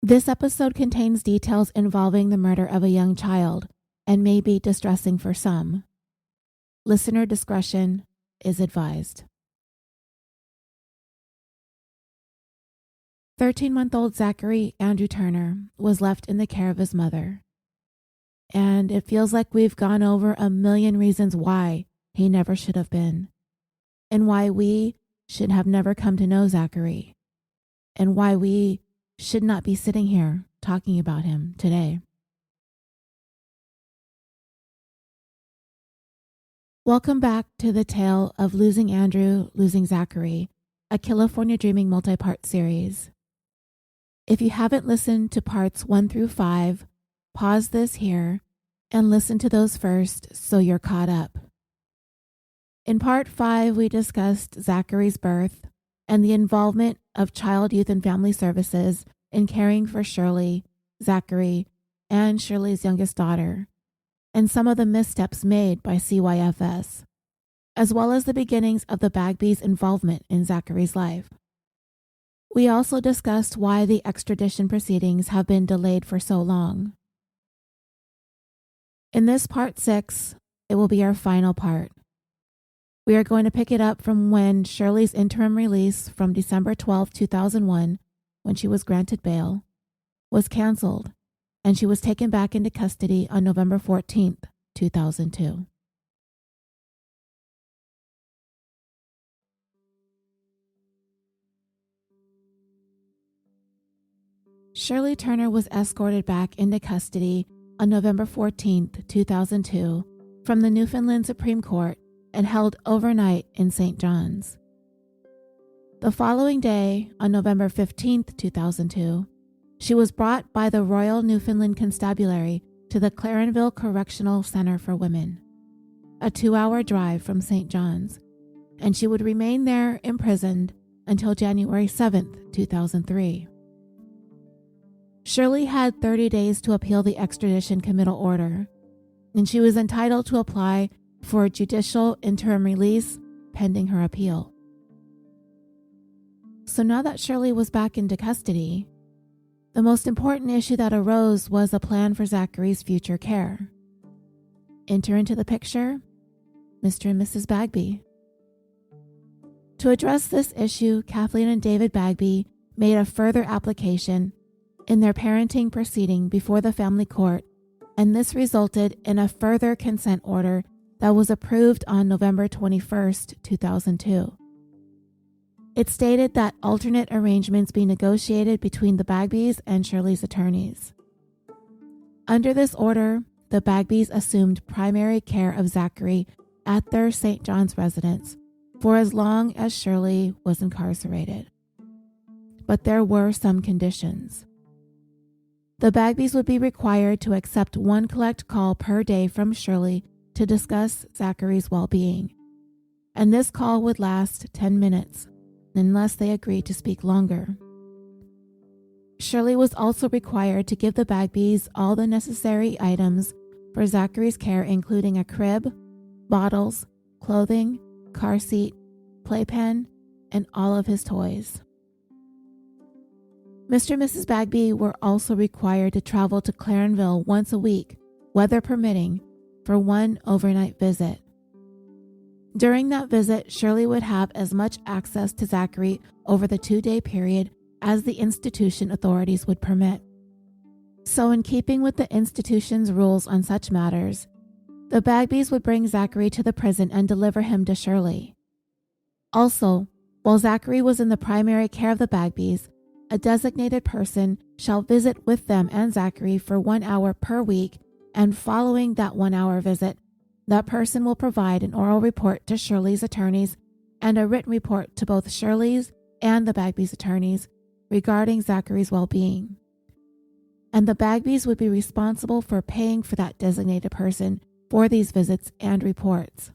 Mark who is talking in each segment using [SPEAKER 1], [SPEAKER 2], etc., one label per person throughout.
[SPEAKER 1] This episode contains details involving the murder of a young child and may be distressing for some. Listener discretion is advised. 13-month-old Zachary Andrew Turner was left in the care of his mother. And it feels like we've gone over a million reasons why he never should have been, and why we should have never come to know Zachary, and why we should not be sitting here talking about him today. Welcome back to the tale of Losing Andrew, Losing Zachary, a California Dreaming multi-part series. If you haven't listened to parts 1 through 5, pause this here and listen to those first so you're caught up. In part 5, we discussed Zachary's birth and the involvement of Child, Youth, and Family Services in caring for Shirley, Zachary, and Shirley's youngest daughter, and some of the missteps made by CYFS, as well as the beginnings of the Bagby's involvement in Zachary's life. We also discussed why the extradition proceedings have been delayed for so long. In this part 6, it will be our final part. We are going to pick it up from when Shirley's interim release from December 12, 2001, when she was granted bail, was canceled, and she was taken back into custody on November 14, 2002. Shirley Turner was escorted back into custody on November 14, 2002, from the Newfoundland Supreme Court and held overnight in St. John's. The following day, on November 15, 2002, she was brought by the Royal Newfoundland Constabulary to the Clarenville Correctional Center for Women, a 2-hour drive from St. John's, and she would remain there imprisoned until January 7, 2003. Shirley had 30 days to appeal the extradition committal order, and she was entitled to apply for a judicial interim release pending her appeal. So now that Shirley was back into custody, the most important issue that arose was a plan for Zachary's future care. Enter into the picture Mr. and Mrs. Bagby. To address this issue, Kathleen and David Bagby made a further application in their parenting proceeding before the family court, and this resulted in a further consent order that was approved on November 21, 2002. It stated that alternate arrangements be negotiated between the Bagbys and Shirley's attorneys. Under this order, the Bagbys assumed primary care of Zachary at their St. John's residence for as long as Shirley was incarcerated. But there were some conditions. The Bagbys would be required to accept one collect call per day from Shirley to discuss Zachary's well-being, and this call would last 10 minutes unless they agreed to speak longer. Shirley was also required to give the Bagbys all the necessary items for Zachary's care, including a crib, bottles, clothing, car seat, playpen, and all of his toys. Mr. and Mrs. Bagby were also required to travel to Clarenville once a week, weather permitting, for one overnight visit. During that visit, Shirley would have as much access to Zachary over the 2-day period as the institution authorities would permit. So in keeping with the institution's rules on such matters, the Bagbys would bring Zachary to the prison and deliver him to Shirley. Also, while Zachary was in the primary care of the Bagbys, a designated person shall visit with them and Zachary for 1 hour per week, and following that 1-hour visit, that person will provide an oral report to Shirley's attorneys and a written report to both Shirley's and the Bagby's attorneys regarding Zachary's well-being. And the Bagbys would be responsible for paying for that designated person for these visits and reports.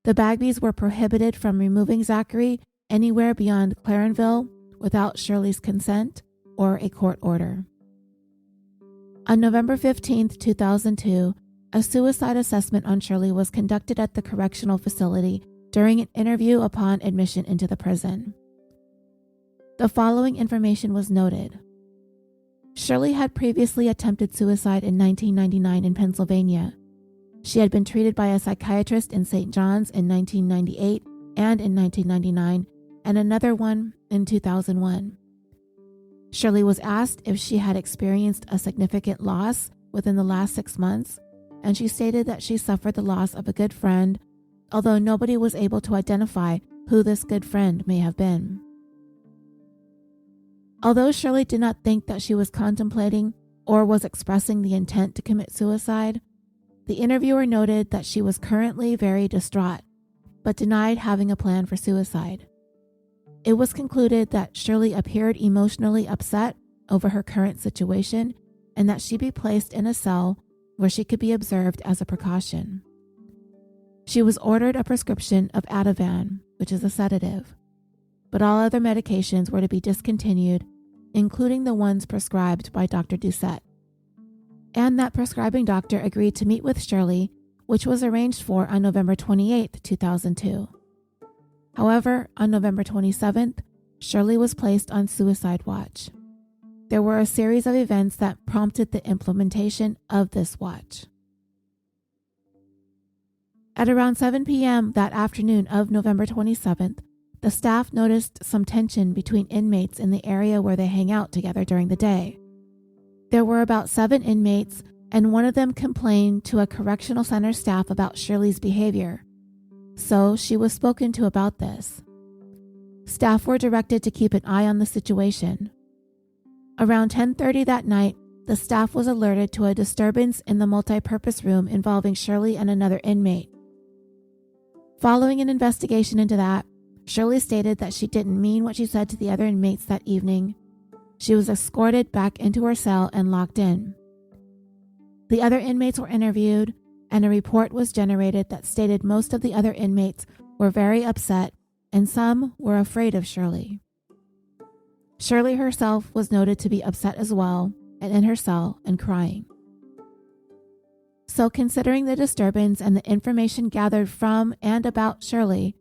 [SPEAKER 1] The Bagbys were prohibited from removing Zachary anywhere beyond Clarenville without Shirley's consent or a court order. On November 15, 2002, a suicide assessment on Shirley was conducted at the correctional facility during an interview upon admission into the prison. The following information was noted. Shirley had previously attempted suicide in 1999 in Pennsylvania. She had been treated by a psychiatrist in St. John's in 1998 and in 1999, and another one in 2001. Shirley was asked if she had experienced a significant loss within the last 6 months, and she stated that she suffered the loss of a good friend, although nobody was able to identify who this good friend may have been. Although Shirley did not think that she was contemplating or was expressing the intent to commit suicide, the interviewer noted that she was currently very distraught, but denied having a plan for suicide. It was concluded that Shirley appeared emotionally upset over her current situation and that she be placed in a cell where she could be observed as a precaution. She was ordered a prescription of Ativan, which is a sedative, but all other medications were to be discontinued, including the ones prescribed by Dr. Doucette. And that prescribing doctor agreed to meet with Shirley, which was arranged for on November 28, 2002. However, on November 27th, Shirley was placed on suicide watch. There were a series of events that prompted the implementation of this watch. At around 7 p.m. that afternoon of November 27th, the staff noticed some tension between inmates in the area where they hang out together during the day. There were about 7 inmates, and one of them complained to a correctional center staff about Shirley's behavior. So she was spoken to about this. Staff were directed to keep an eye on the situation. Around 10:30 that night, the staff was alerted to a disturbance in the multipurpose room involving Shirley and another inmate. Following an investigation into that, Shirley stated that she didn't mean what she said to the other inmates that evening. She was escorted back into her cell and locked in. The other inmates were interviewed, and a report was generated that stated most of the other inmates were very upset and some were afraid of Shirley. Shirley herself was noted to be upset as well and in her cell and crying. So considering the disturbance and the information gathered from and about Shirley,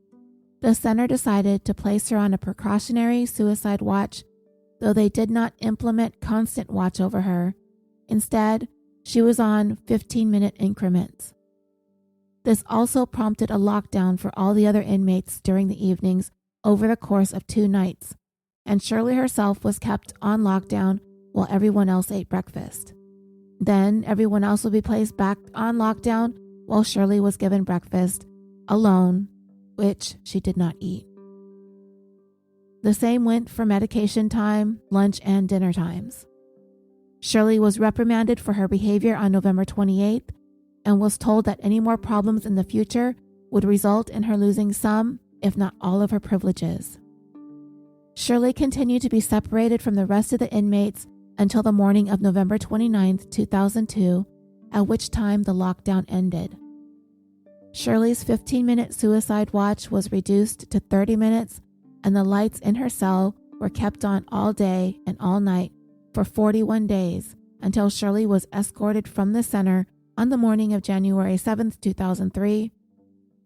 [SPEAKER 1] the center decided to place her on a precautionary suicide watch, though they did not implement constant watch over her. Instead, she was on 15-minute increments. This also prompted a lockdown for all the other inmates during the evenings over the course of 2 nights, and Shirley herself was kept on lockdown while everyone else ate breakfast. Then everyone else would be placed back on lockdown while Shirley was given breakfast alone, which she did not eat. The same went for medication time, lunch, and dinner times. Shirley was reprimanded for her behavior on November 28th and was told that any more problems in the future would result in her losing some, if not all, of her privileges. Shirley continued to be separated from the rest of the inmates until the morning of November 29th, 2002, at which time the lockdown ended. Shirley's 15-minute suicide watch was reduced to 30 minutes, and the lights in her cell were kept on all day and all night for 41 days until Shirley was escorted from the center on the morning of January 7th, 2003.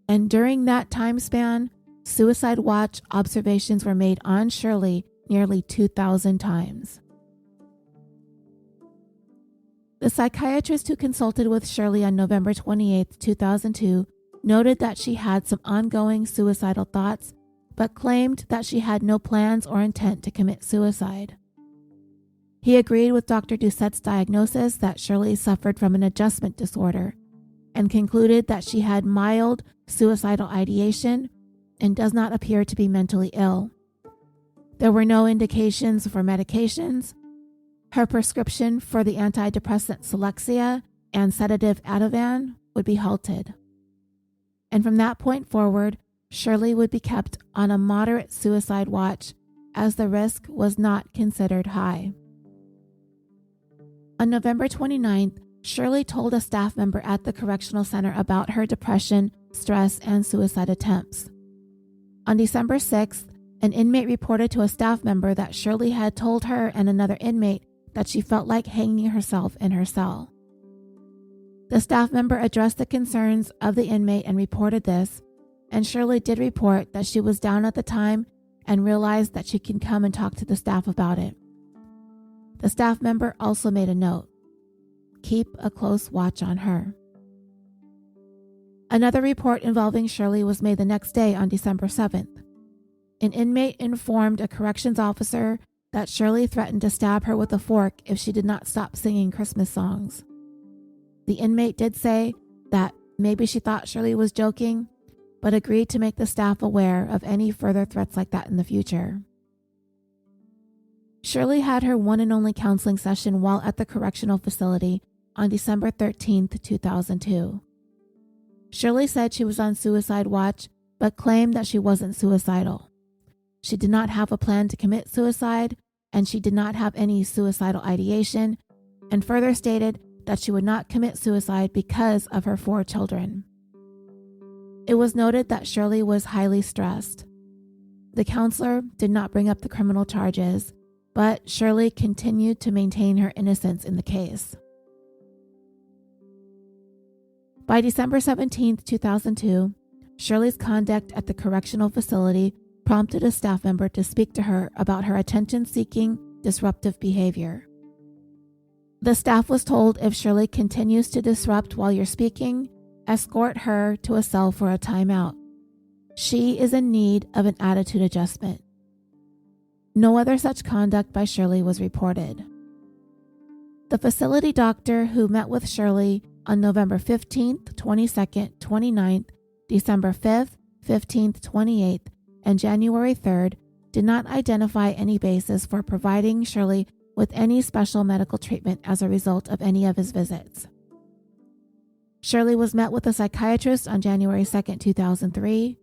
[SPEAKER 1] And during that time span, suicide watch observations were made on Shirley nearly 2,000 times. The psychiatrist who consulted with Shirley on November 28, 2002, noted that she had some ongoing suicidal thoughts, but claimed that she had no plans or intent to commit suicide. He agreed with Dr. Doucette's diagnosis that Shirley suffered from an adjustment disorder and concluded that she had mild suicidal ideation and does not appear to be mentally ill. There were no indications for medications. Her prescription for the antidepressant Celexa and sedative Ativan would be halted. And from that point forward, Shirley would be kept on a moderate suicide watch as the risk was not considered high. On November 29th, Shirley told a staff member at the correctional center about her depression, stress, and suicide attempts. On December 6th, an inmate reported to a staff member that Shirley had told her and another inmate that she felt like hanging herself in her cell. The staff member addressed the concerns of the inmate and reported this, and Shirley did report that she was down at the time and realized that she can come and talk to the staff about it. The staff member also made a note: keep a close watch on her. Another report involving Shirley was made the next day on December 7th. An inmate informed a corrections officer that Shirley threatened to stab her with a fork if she did not stop singing Christmas songs. The inmate did say that maybe she thought Shirley was joking, but agreed to make the staff aware of any further threats like that in the future. Shirley had her one and only counseling session while at the correctional facility on December 13th, 2002. Shirley said she was on suicide watch, but claimed that she wasn't suicidal. She did not have a plan to commit suicide, and she did not have any suicidal ideation, and further stated that she would not commit suicide because of her 4 children. It was noted that Shirley was highly stressed. The counselor did not bring up the criminal charges, but Shirley continued to maintain her innocence in the case. By December 17, 2002, Shirley's conduct at the correctional facility prompted a staff member to speak to her about her attention-seeking, disruptive behavior. The staff was told if Shirley continues to disrupt while you're speaking, escort her to a cell for a timeout. She is in need of an attitude adjustment. No other such conduct by Shirley was reported. The facility doctor who met with Shirley on November 15th, 22nd, 29th, December 5th, 15th, 28th, and January 3rd did not identify any basis for providing Shirley with any special medical treatment as a result of any of his visits. Shirley was met with a psychiatrist on January 2nd, 2003.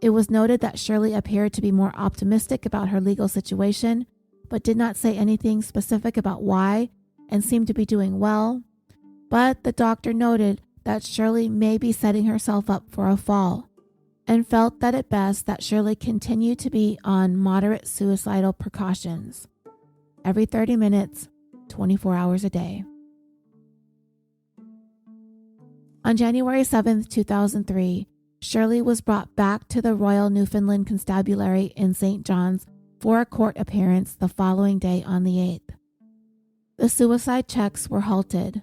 [SPEAKER 1] It was noted that Shirley appeared to be more optimistic about her legal situation, but did not say anything specific about why and seemed to be doing well. But the doctor noted that Shirley may be setting herself up for a fall and felt that at best that Shirley continued to be on moderate suicidal precautions every 30 minutes, 24 hours a day. On January 7, 2003, Shirley was brought back to the Royal Newfoundland Constabulary in St. John's for a court appearance the following day on the 8th. The suicide checks were halted.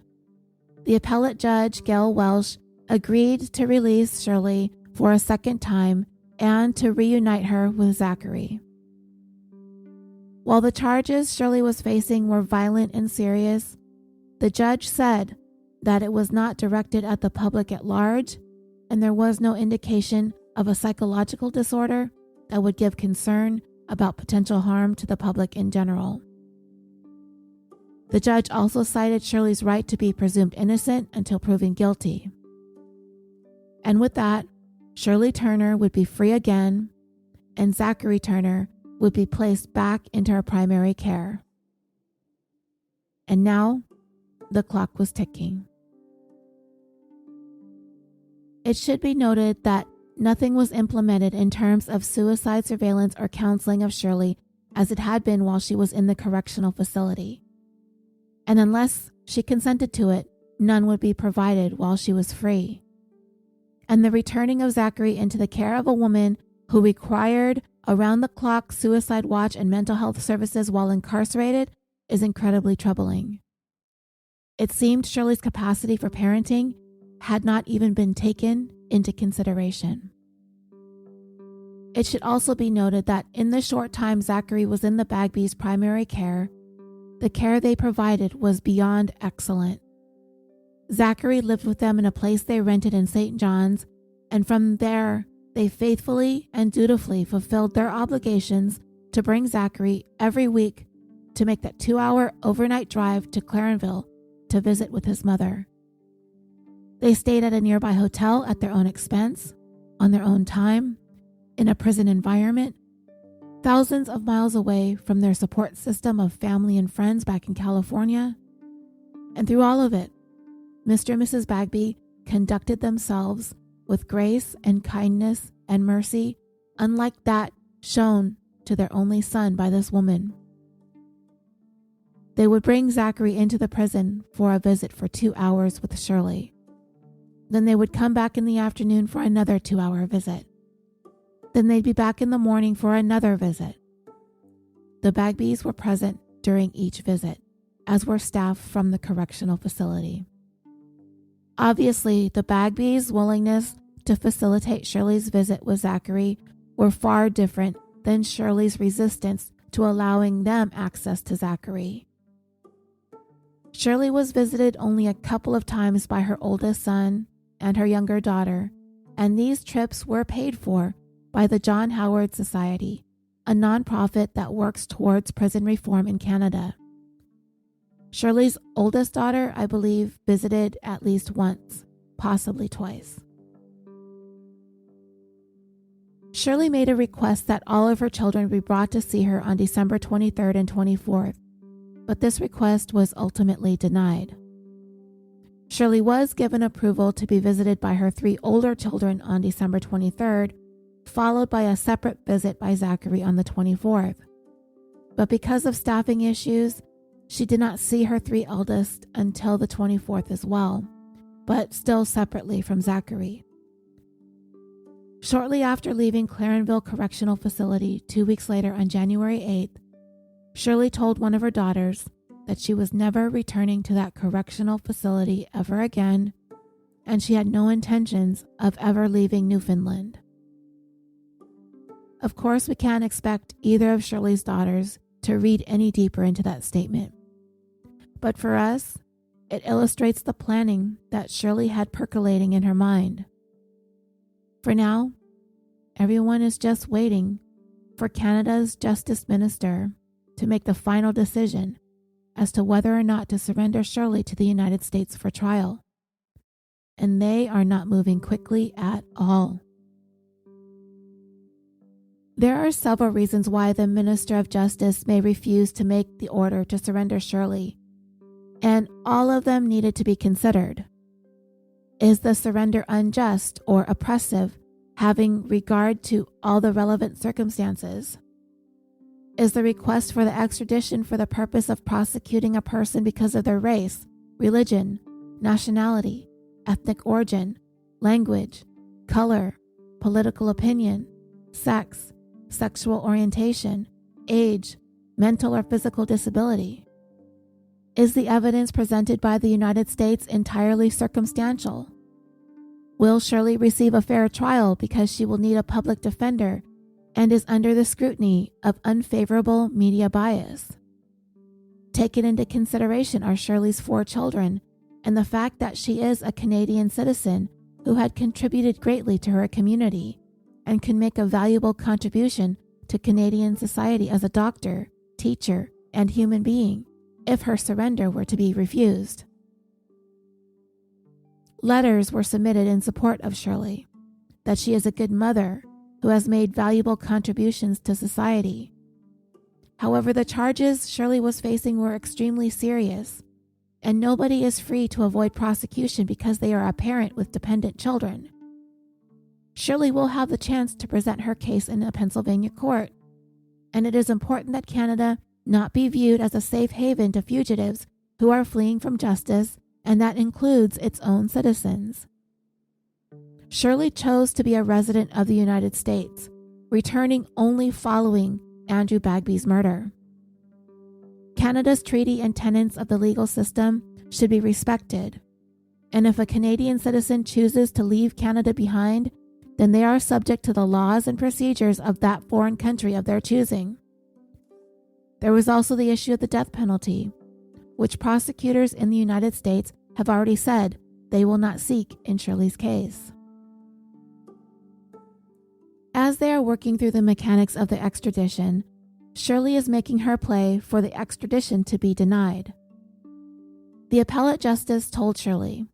[SPEAKER 1] The appellate judge, Gail Welsh, agreed to release Shirley for a second time and to reunite her with Zachary. While the charges Shirley was facing were violent and serious, the judge said that it was not directed at the public at large, and there was no indication of a psychological disorder that would give concern about potential harm to the public in general. The judge also cited Shirley's right to be presumed innocent until proven guilty. And with that, Shirley Turner would be free again, and Zachary Turner would be placed back into her primary care. And now, the clock was ticking. It should be noted that nothing was implemented in terms of suicide surveillance or counseling of Shirley as it had been while she was in the correctional facility. And unless she consented to it, none would be provided while she was free. And the returning of Zachary into the care of a woman who required around-the-clock suicide watch and mental health services while incarcerated is incredibly troubling. It seemed Shirley's capacity for parenting had not even been taken into consideration. It should also be noted that in the short time Zachary was in the Bagby's primary care, the care they provided was beyond excellent. Zachary lived with them in a place they rented in St. John's, and from there, they faithfully and dutifully fulfilled their obligations to bring Zachary every week to make that 2-hour overnight drive to Clarenville to visit with his mother. They stayed at a nearby hotel at their own expense, on their own time, in a prison environment, thousands of miles away from their support system of family and friends back in California. And through all of it, Mr. and Mrs. Bagby conducted themselves with grace and kindness and mercy, unlike that shown to their only son by this woman. They would bring Zachary into the prison for a visit for 2 hours with Shirley. Then they would come back in the afternoon for another 2-hour visit. Then they'd be back in the morning for another visit. The Bagbys were present during each visit, as were staff from the correctional facility. Obviously, the Bagbys' willingness to facilitate Shirley's visit with Zachary were far different than Shirley's resistance to allowing them access to Zachary. Shirley was visited only a couple of times by her oldest son and her younger daughter, and these trips were paid for by the John Howard Society, a nonprofit that works towards prison reform in Canada. Shirley's oldest daughter, I believe, visited at least once, possibly twice. Shirley made a request that all of her children be brought to see her on December 23rd and 24th, but this request was ultimately denied. Shirley was given approval to be visited by her 3 older children on December 23rd, followed by a separate visit by Zachary on the 24th. But because of staffing issues, she did not see her 3 eldest until the 24th as well, but still separately from Zachary. Shortly after leaving Clarenville Correctional Facility 2 weeks later on January 8th, Shirley told one of her daughters that she was never returning to that correctional facility ever again, and she had no intentions of ever leaving Newfoundland. Of course, we can't expect either of Shirley's daughters to read any deeper into that statement. But for us, it illustrates the planning that Shirley had percolating in her mind. For now, everyone is just waiting for Canada's Justice Minister to make the final decision as to whether or not to surrender Shirley to the United States for trial. And they are not moving quickly at all. There are several reasons why the Minister of Justice may refuse to make the order to surrender Shirley, and all of them needed to be considered. Is the surrender unjust or oppressive, having regard to all the relevant circumstances? Is the request for the extradition for the purpose of prosecuting a person because of their race, religion, nationality, ethnic origin, language, color, political opinion, sex, sexual orientation, age, mental or physical disability? Is the evidence presented by the United States entirely circumstantial? Will Shirley receive a fair trial because she will need a public defender and is under the scrutiny of unfavorable media bias? Taken into consideration are Shirley's 4 children and the fact that she is a Canadian citizen who had contributed greatly to her community and can make a valuable contribution to Canadian society as a doctor, teacher, and human being if her surrender were to be refused. Letters were submitted in support of Shirley, that she is a good mother who has made valuable contributions to society. However, the charges Shirley was facing were extremely serious, and nobody is free to avoid prosecution because they are a parent with dependent children. Shirley will have the chance to present her case in a Pennsylvania court, and it is important that Canada not be viewed as a safe haven to fugitives who are fleeing from justice, and that includes its own citizens. Shirley chose to be a resident of the United States, returning only following Andrew Bagby's murder. Canada's treaty and tenets of the legal system should be respected, and if a Canadian citizen chooses to leave Canada behind, then they are subject to the laws and procedures of that foreign country of their choosing. There was also the issue of the death penalty, which prosecutors in the United States have already said they will not seek in Shirley's case. As they are working through the mechanics of the extradition, Shirley is making her play for the extradition to be denied. The appellate justice told Shirley,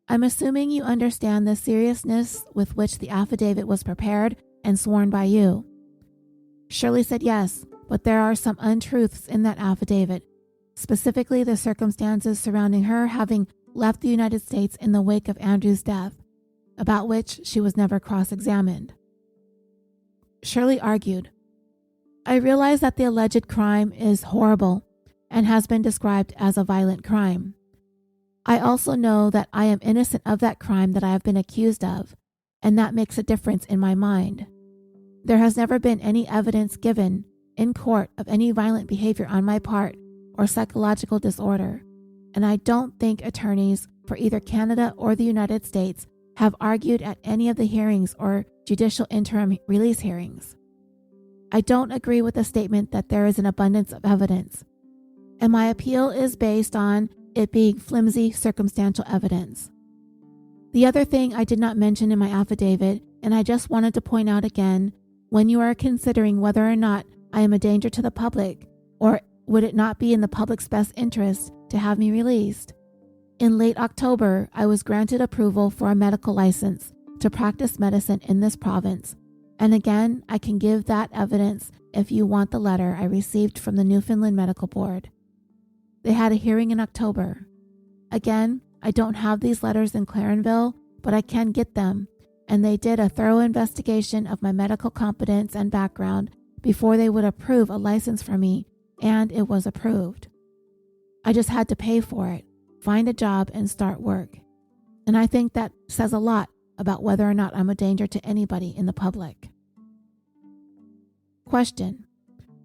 [SPEAKER 1] "I'm assuming you understand the seriousness with which the affidavit was prepared and sworn by you." Shirley said yes, but there are some untruths in that affidavit, specifically the circumstances surrounding her having left the United States in the wake of Andrew's death, about which she was never cross-examined. Shirley argued, "I realize that the alleged crime is horrible and has been described as a violent crime. I also know that I am innocent of that crime that I have been accused of, and that makes a difference in my mind. There has never been any evidence given in court of any violent behavior on my part or psychological disorder, and I don't think attorneys for either Canada or the United States have argued at any of the hearings or judicial interim release hearings. I don't agree with the statement that there is an abundance of evidence, and my appeal is based on it being flimsy circumstantial evidence. The other thing I did not mention in my affidavit, and I just wanted to point out again, when you are considering whether or not I am a danger to the public, or would it not be in the public's best interest to have me released? In late October, I was granted approval for a medical license to practice medicine in this province, and again, I can give that evidence if you want the letter I received from the Newfoundland Medical Board. They had a hearing in October. Again, I don't have these letters in Clarenville, but I can get them, and they did a thorough investigation of my medical competence and background before they would approve a license for me, and it was approved. I just had to pay for it, find a job, and start work. And I think that says a lot about whether or not I'm a danger to anybody in the public. Question.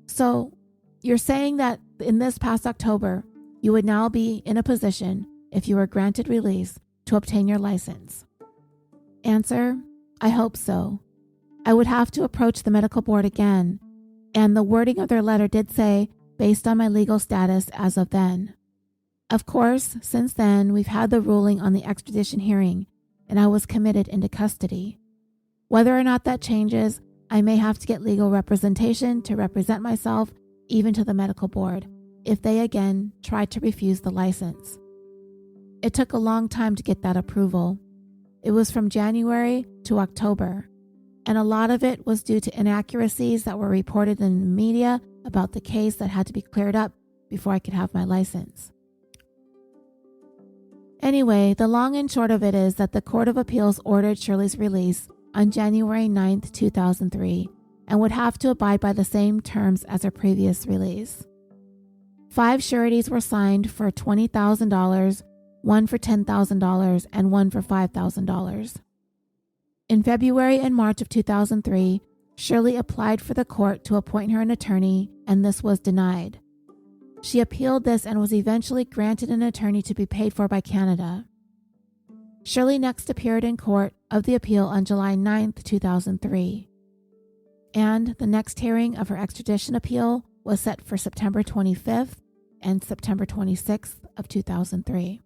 [SPEAKER 1] So, you're saying that in this past October, you would now be in a position, if you were granted release, to obtain your license? Answer. I hope so. I would have to approach the medical board again, and the wording of their letter did say, based on my legal status as of then. Of course, since then, we've had the ruling on the extradition hearing, and I was committed into custody. Whether or not that changes, I may have to get legal representation to represent myself, even to the medical board, if they again try to refuse the license. It took a long time to get that approval. It was from January to October, and a lot of it was due to inaccuracies that were reported in the media about the case that had to be cleared up before I could have my license. Anyway, the long and short of it is that the Court of Appeals ordered Shirley's release on January 9th, 2003, and would have to abide by the same terms as her previous release. 5 sureties were signed for $20,000, one for $10,000, and one for $5,000. In February and March of 2003, Shirley applied for the court to appoint her an attorney, and this was denied. She appealed this and was eventually granted an attorney to be paid for by Canada. Shirley next appeared in court of the appeal on July 9th, 2003. And the next hearing of her extradition appeal was set for September 25th and September 26th of 2003.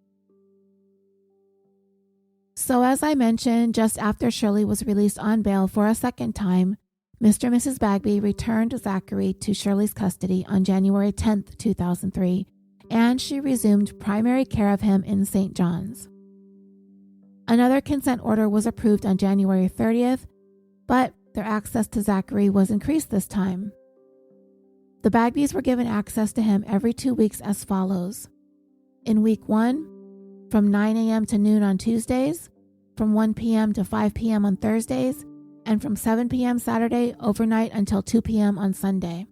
[SPEAKER 1] So as I mentioned, just after Shirley was released on bail for a second time, Mr. and Mrs. Bagby returned Zachary to Shirley's custody on January 10th, 2003, and she resumed primary care of him in St. John's. Another consent order was approved on January 30th, but their access to Zachary was increased this time. The Bagbys were given access to him every 2 weeks as follows. In week 1, from 9 a.m. to noon on Tuesdays, from 1 p.m. to 5 p.m. on Thursdays, and from 7 p.m. Saturday overnight until 2 p.m. on Sunday.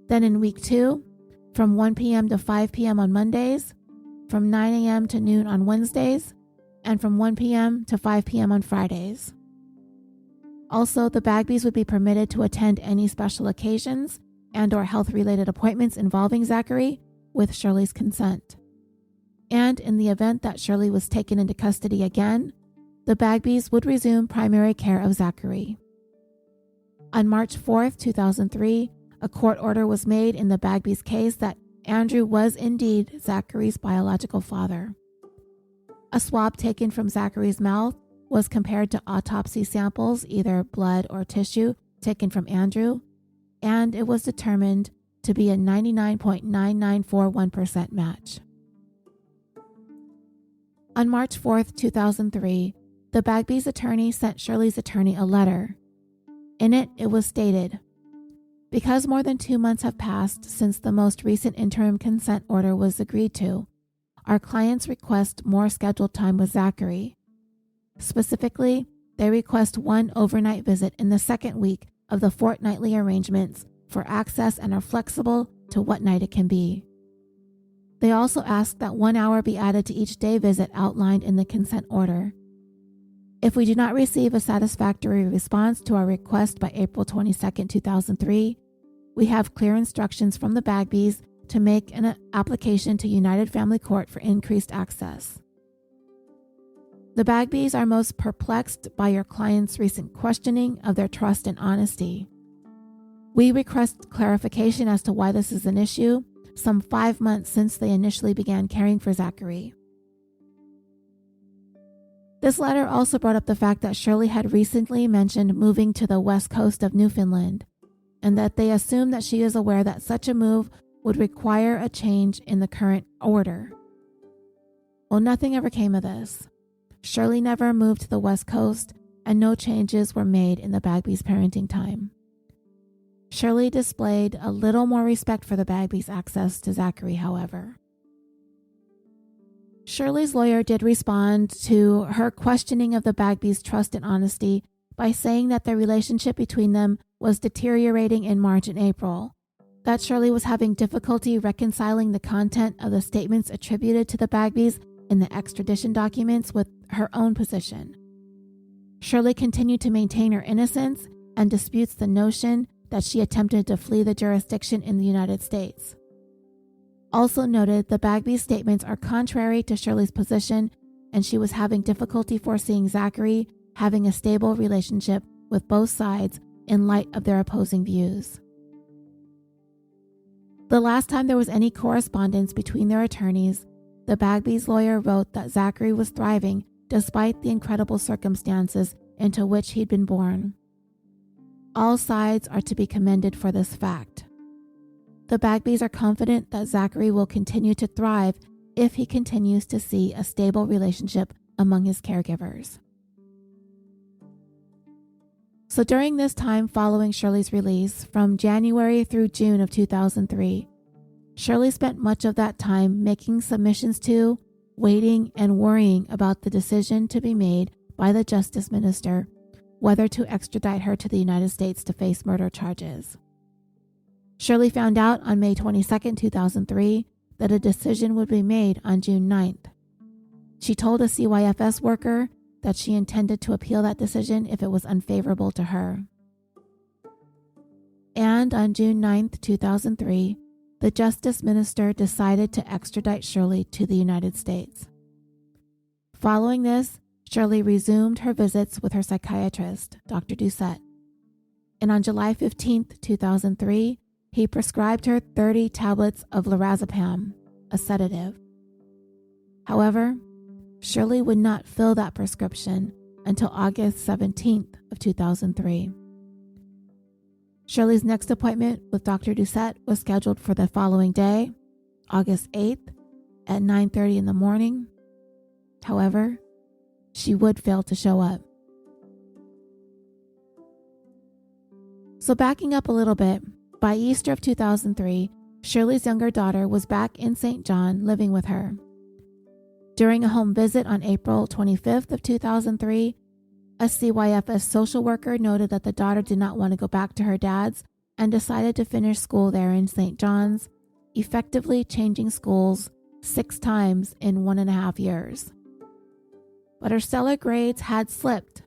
[SPEAKER 1] Then in week 2, from 1 p.m. to 5 p.m. on Mondays, from 9 a.m. to noon on Wednesdays, and from 1 p.m. to 5 p.m. on Fridays. Also, the Bagbys would be permitted to attend any special occasions and/or health-related appointments involving Zachary with Shirley's consent. And in the event that Shirley was taken into custody again, the Bagbys would resume primary care of Zachary. On March 4th, 2003, a court order was made in the Bagbys' case that Andrew was indeed Zachary's biological father. A swab taken from Zachary's mouth was compared to autopsy samples, either blood or tissue, taken from Andrew, and it was determined to be a 99.9941% match. On March 4th, 2003, the Bagbys' attorney sent Shirley's attorney a letter. In it, it was stated, "Because more than 2 months have passed since the most recent interim consent order was agreed to, our clients request more scheduled time with Zachary. Specifically, they request 1 overnight visit in the 2nd week of the fortnightly arrangements for access and are flexible to what night it can be. They also ask that 1 hour be added to each day visit outlined in the consent order. If we do not receive a satisfactory response to our request by April 22, 2003, we have clear instructions from the Bagbys to make an application to United Family Court for increased access. The Bagbys are most perplexed by your client's recent questioning of their trust and honesty. We request clarification as to why this is an issue, some 5 months since they initially began caring for Zachary. This letter also brought up the fact that Shirley had recently mentioned moving to the west coast of Newfoundland, and that they assume that she is aware that such a move would require a change in the current order. Well, nothing ever came of this. Shirley never moved to the west coast, and no changes were made in the Bagby's parenting time. Shirley displayed a little more respect for the Bagby's access to Zachary, however. Shirley's lawyer did respond to her questioning of the Bagby's trust and honesty by saying that the relationship between them was deteriorating in March and April, that Shirley was having difficulty reconciling the content of the statements attributed to the Bagbys in the extradition documents with her own position. Shirley continued to maintain her innocence and disputes the notion that she attempted to flee the jurisdiction in the United States. Also noted, the Bagby statements are contrary to Shirley's position, and she was having difficulty foreseeing Zachary having a stable relationship with both sides in light of their opposing views. The last time there was any correspondence between their attorneys, the Bagby's lawyer wrote that Zachary was thriving despite the incredible circumstances into which he'd been born. All sides are to be commended for this fact. The Bagbys are confident that Zachary will continue to thrive if he continues to see a stable relationship among his caregivers. So during this time following Shirley's release, from January through June of 2003, Shirley spent much of that time making submissions to, waiting, and worrying about the decision to be made by the Justice Minister whether to extradite her to the United States to face murder charges. Shirley found out on May 22, 2003, that a decision would be made on June 9th. She told a CYFS worker that she intended to appeal that decision if it was unfavorable to her. And on June 9th, 2003, the Justice Minister decided to extradite Shirley to the United States. Following this, Shirley resumed her visits with her psychiatrist, Dr. Doucette. And on July 15, 2003, he prescribed her 30 tablets of lorazepam, a sedative. However, Shirley would not fill that prescription until August 17th of 2003. Shirley's next appointment with Dr. Doucette was scheduled for the following day, August 8th, at 9:30 in the morning. However, she would fail to show up. So backing up a little bit, by Easter of 2003, Shirley's younger daughter was back in St. John living with her. During a home visit on April 25th of 2003, a CYFS social worker noted that the daughter did not want to go back to her dad's and decided to finish school there in St. John's, effectively changing schools 6 times in 1.5 years. But her stellar grades had slipped,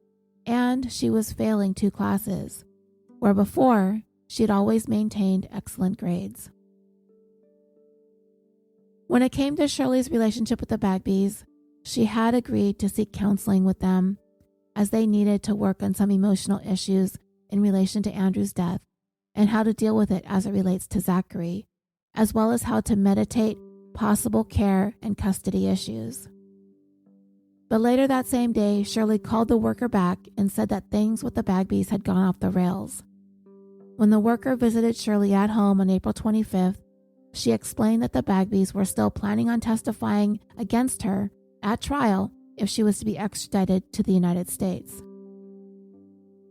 [SPEAKER 1] and she was failing 2 classes, where before she had always maintained excellent grades. When it came to Shirley's relationship with the Bagbys, she had agreed to seek counseling with them, as they needed to work on some emotional issues in relation to Andrew's death and how to deal with it as it relates to Zachary, as well as how to meditate possible care and custody issues. But later that same day, Shirley called the worker back and said that things with the Bagbys had gone off the rails. When the worker visited Shirley at home on April 25th, she explained that the Bagbys were still planning on testifying against her at trial if she was to be extradited to the United States.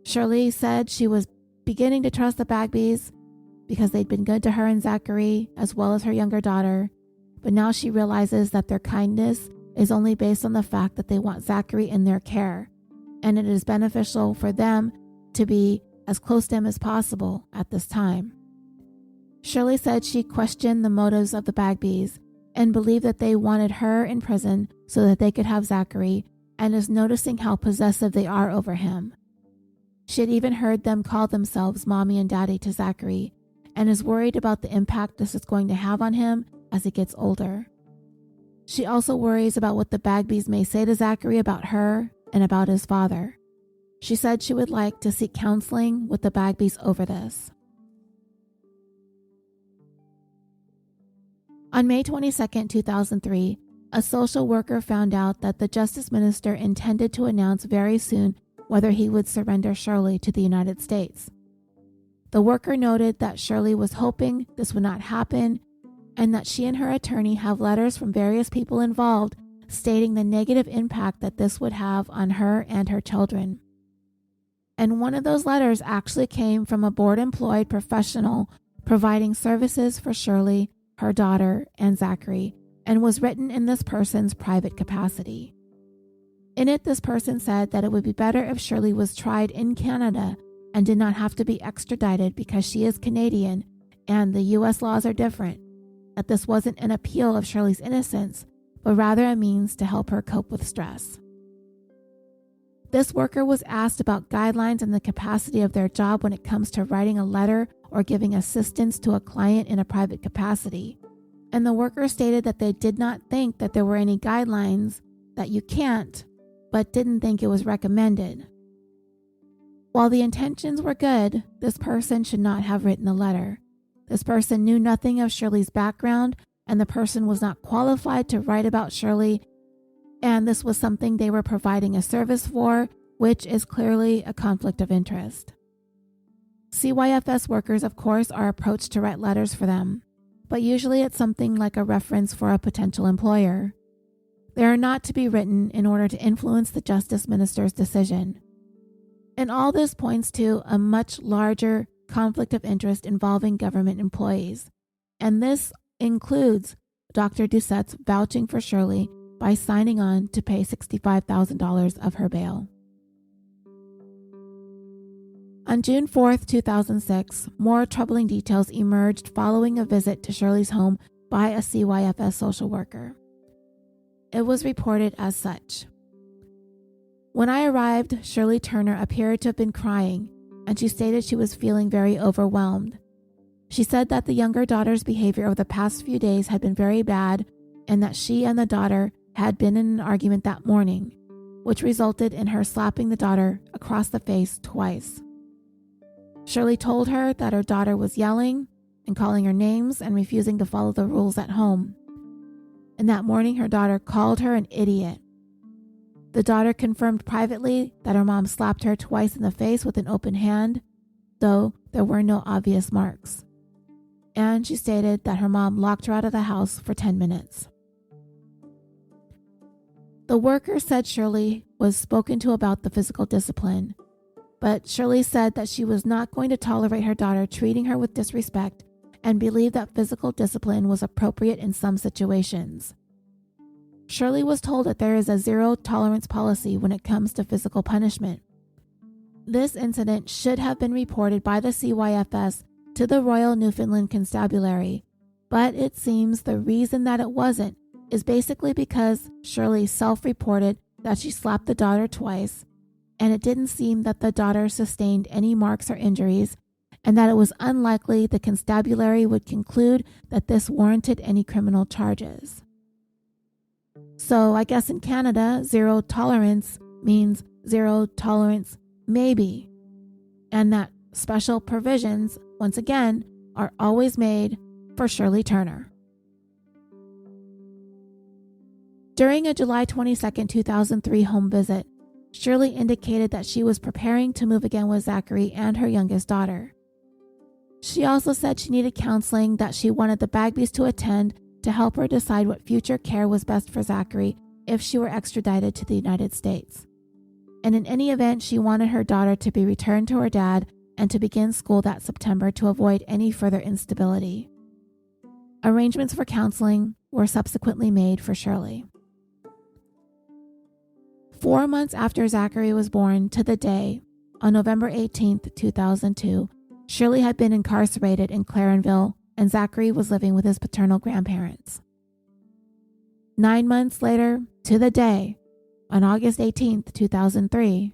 [SPEAKER 1] Shirley said she was beginning to trust the Bagbys because they'd been good to her and Zachary, as well as her younger daughter, but now she realizes that their kindness is only based on the fact that they want Zachary in their care, and it is beneficial for them to be as close to him as possible at this time. Shirley said she questioned the motives of the Bagbys and believed that they wanted her in prison so that they could have Zachary, and is noticing how possessive they are over him. She had even heard them call themselves Mommy and Daddy to Zachary, and is worried about the impact this is going to have on him as he gets older. She also worries about what the Bagbys may say to Zachary about her and about his father. She said she would like to seek counseling with the Bagbys over this. On May 22, 2003, a social worker found out that the Justice Minister intended to announce very soon whether he would surrender Shirley to the United States. The worker noted that Shirley was hoping this would not happen and that she and her attorney have letters from various people involved stating the negative impact that this would have on her and her children. And one of those letters actually came from a board-employed professional providing services for Shirley, her daughter, and Zachary, and was written in this person's private capacity. In it, this person said that it would be better if Shirley was tried in Canada and did not have to be extradited because she is Canadian and the U.S. laws are different, that this wasn't an appeal of Shirley's innocence, but rather a means to help her cope with stress. This worker was asked about guidelines and the capacity of their job when it comes to writing a letter or giving assistance to a client in a private capacity, and the worker stated that they did not think that there were any guidelines, that you can't, but didn't think it was recommended. While the intentions were good, this person should not have written the letter. This person knew nothing of Shirley's background, and the person was not qualified to write about Shirley, and this was something they were providing a service for, which is clearly a conflict of interest. CYFS workers, of course, are approached to write letters for them, but usually it's something like a reference for a potential employer. They are not to be written in order to influence the Justice Minister's decision. And all this points to a much larger conflict of interest involving government employees, and this includes Dr. Doucette's vouching for Shirley by signing on to pay $65,000 of her bail. On June 4, 2006, more troubling details emerged following a visit to Shirley's home by a CYFS social worker. It was reported as such. When I arrived, Shirley Turner appeared to have been crying, and she stated she was feeling very overwhelmed. She said that the younger daughter's behavior over the past few days had been very bad, and that she and the daughter had been in an argument that morning, which resulted in her slapping the daughter across the face twice. Shirley told her that her daughter was yelling and calling her names and refusing to follow the rules at home. And that morning, her daughter called her an idiot. The daughter confirmed privately that her mom slapped her twice in the face with an open hand, though there were no obvious marks. And she stated that her mom locked her out of the house for 10 minutes. The worker said Shirley was spoken to about the physical discipline, but Shirley said that she was not going to tolerate her daughter treating her with disrespect and believed that physical discipline was appropriate in some situations. Shirley was told that there is a zero-tolerance policy when it comes to physical punishment. This incident should have been reported by the CYFS to the Royal Newfoundland Constabulary, but it seems the reason that it wasn't is basically because Shirley self-reported that she slapped the daughter twice, and it didn't seem that the daughter sustained any marks or injuries, and that it was unlikely the constabulary would conclude that this warranted any criminal charges. So I guess in Canada, zero tolerance means zero tolerance maybe, and that special provisions, once again, are always made for Shirley Turner. During a July 22, 2003 home visit, Shirley indicated that she was preparing to move again with Zachary and her youngest daughter. She also said she needed counseling that she wanted the Bagbys to attend to help her decide what future care was best for Zachary if she were extradited to the United States. And in any event, she wanted her daughter to be returned to her dad and to begin school that September to avoid any further instability. Arrangements for counseling were subsequently made for Shirley. 4 months after Zachary was born to the day, on November 18, 2002, Shirley had been incarcerated in Clarenville, and Zachary was living with his paternal grandparents. 9 months later, to the day, on August 18, 2003,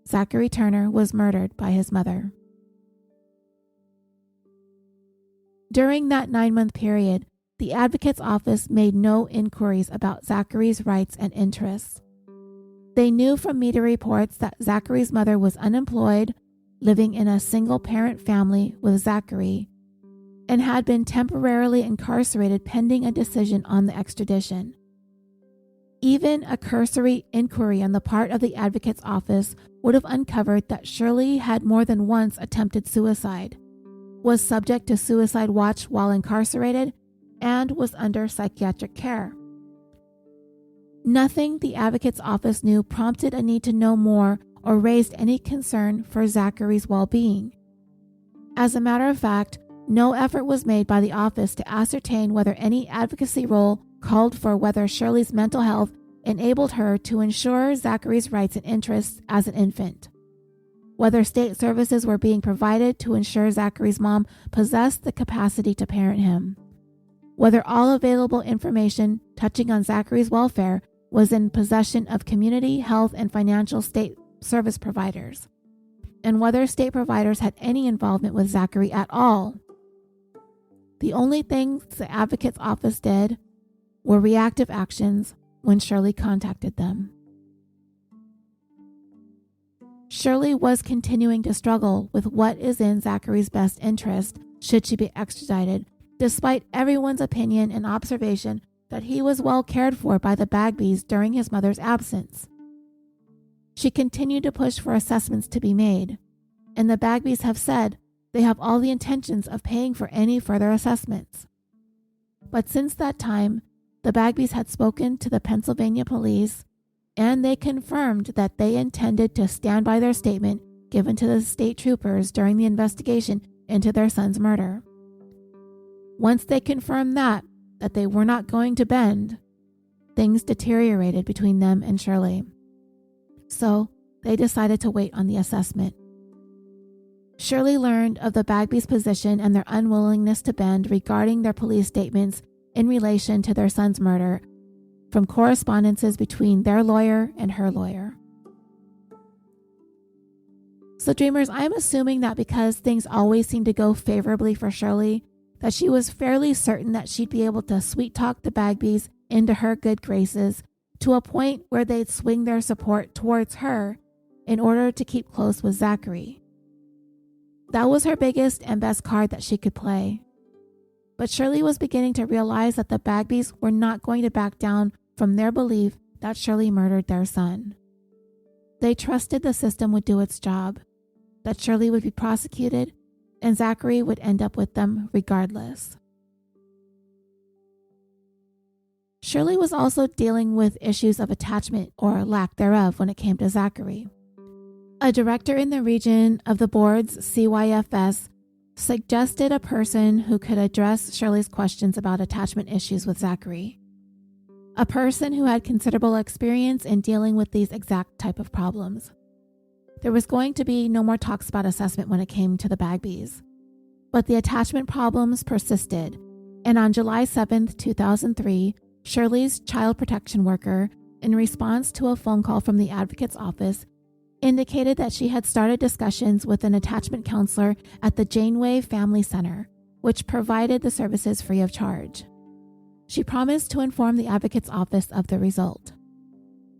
[SPEAKER 1] Zachary Turner was murdered by his mother. During that 9-month period, the advocate's office made no inquiries about Zachary's rights and interests. They knew from media reports that Zachary's mother was unemployed, living in a single-parent family with Zachary, and had been temporarily incarcerated pending a decision on the extradition. Even a cursory inquiry on the part of the advocate's office would have uncovered that Shirley had more than once attempted suicide, was subject to suicide watch while incarcerated, and was under psychiatric care. Nothing the advocate's office knew prompted a need to know more or raised any concern for Zachary's well-being. As a matter of fact, no effort was made by the office to ascertain whether any advocacy role called for whether Shirley's mental health enabled her to ensure Zachary's rights and interests as an infant, whether state services were being provided to ensure Zachary's mom possessed the capacity to parent him, whether all available information touching on Zachary's welfare was in possession of community, health, and financial state service providers, and whether state providers had any involvement with Zachary at all. The only things the advocate's office did were reactive actions when Shirley contacted them. Shirley was continuing to struggle with what is in Zachary's best interest should she be extradited, despite everyone's opinion and observation that he was well cared for by the Bagbys during his mother's absence. She continued to push for assessments to be made, and the Bagbys have said they have all the intentions of paying for any further assessments. But since that time, the Bagbys had spoken to the Pennsylvania police, and they confirmed that they intended to stand by their statement given to the state troopers during the investigation into their son's murder. Once they confirmed that they were not going to bend, things deteriorated between them and Shirley. So they decided to wait on the assessment. Shirley learned of the Bagby's position and their unwillingness to bend regarding their police statements in relation to their son's murder from correspondences between their lawyer and her lawyer. So dreamers, I'm assuming that because things always seem to go favorably for Shirley, that she was fairly certain that she'd be able to sweet talk the Bagbys into her good graces to a point where they'd swing their support towards her in order to keep close with Zachary. That was her biggest and best card that she could play. But Shirley was beginning to realize that the Bagbys were not going to back down from their belief that Shirley murdered their son. They trusted the system would do its job, that Shirley would be prosecuted, and Zachary would end up with them regardless. Shirley was also dealing with issues of attachment or lack thereof when it came to Zachary. A director in the region of the board's CYFS suggested a person who could address Shirley's questions about attachment issues with Zachary. A person who had considerable experience in dealing with these exact type of problems. There was going to be no more talks about assessment when it came to the Bagbys. But the attachment problems persisted, and on July 7th, 2003, Shirley's child protection worker, in response to a phone call from the advocate's office, indicated that she had started discussions with an attachment counselor at the Janeway Family Center, which provided the services free of charge. She promised to inform the advocate's office of the result.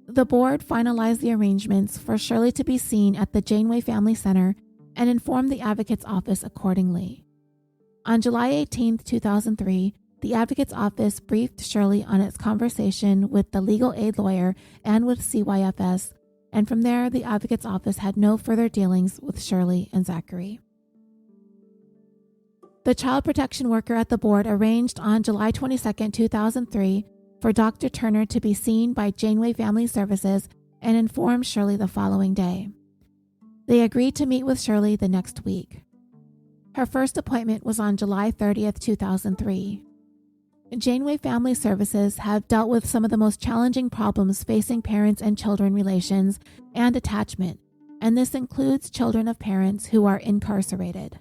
[SPEAKER 1] The board finalized the arrangements for Shirley to be seen at the Janeway Family Center and informed the advocate's office accordingly. On July 18, 2003, the advocate's office briefed Shirley on its conversation with the legal aid lawyer and with CYFS, and from there, the advocate's office had no further dealings with Shirley and Zachary. The child protection worker at the board arranged on July 22, 2003, for Dr. Turner to be seen by Janeway Family Services and informed Shirley the following day. They agreed to meet with Shirley the next week. Her first appointment was on July 30, 2003. Janeway Family Services have dealt with some of the most challenging problems facing parents and children relations and attachment, and this includes children of parents who are incarcerated.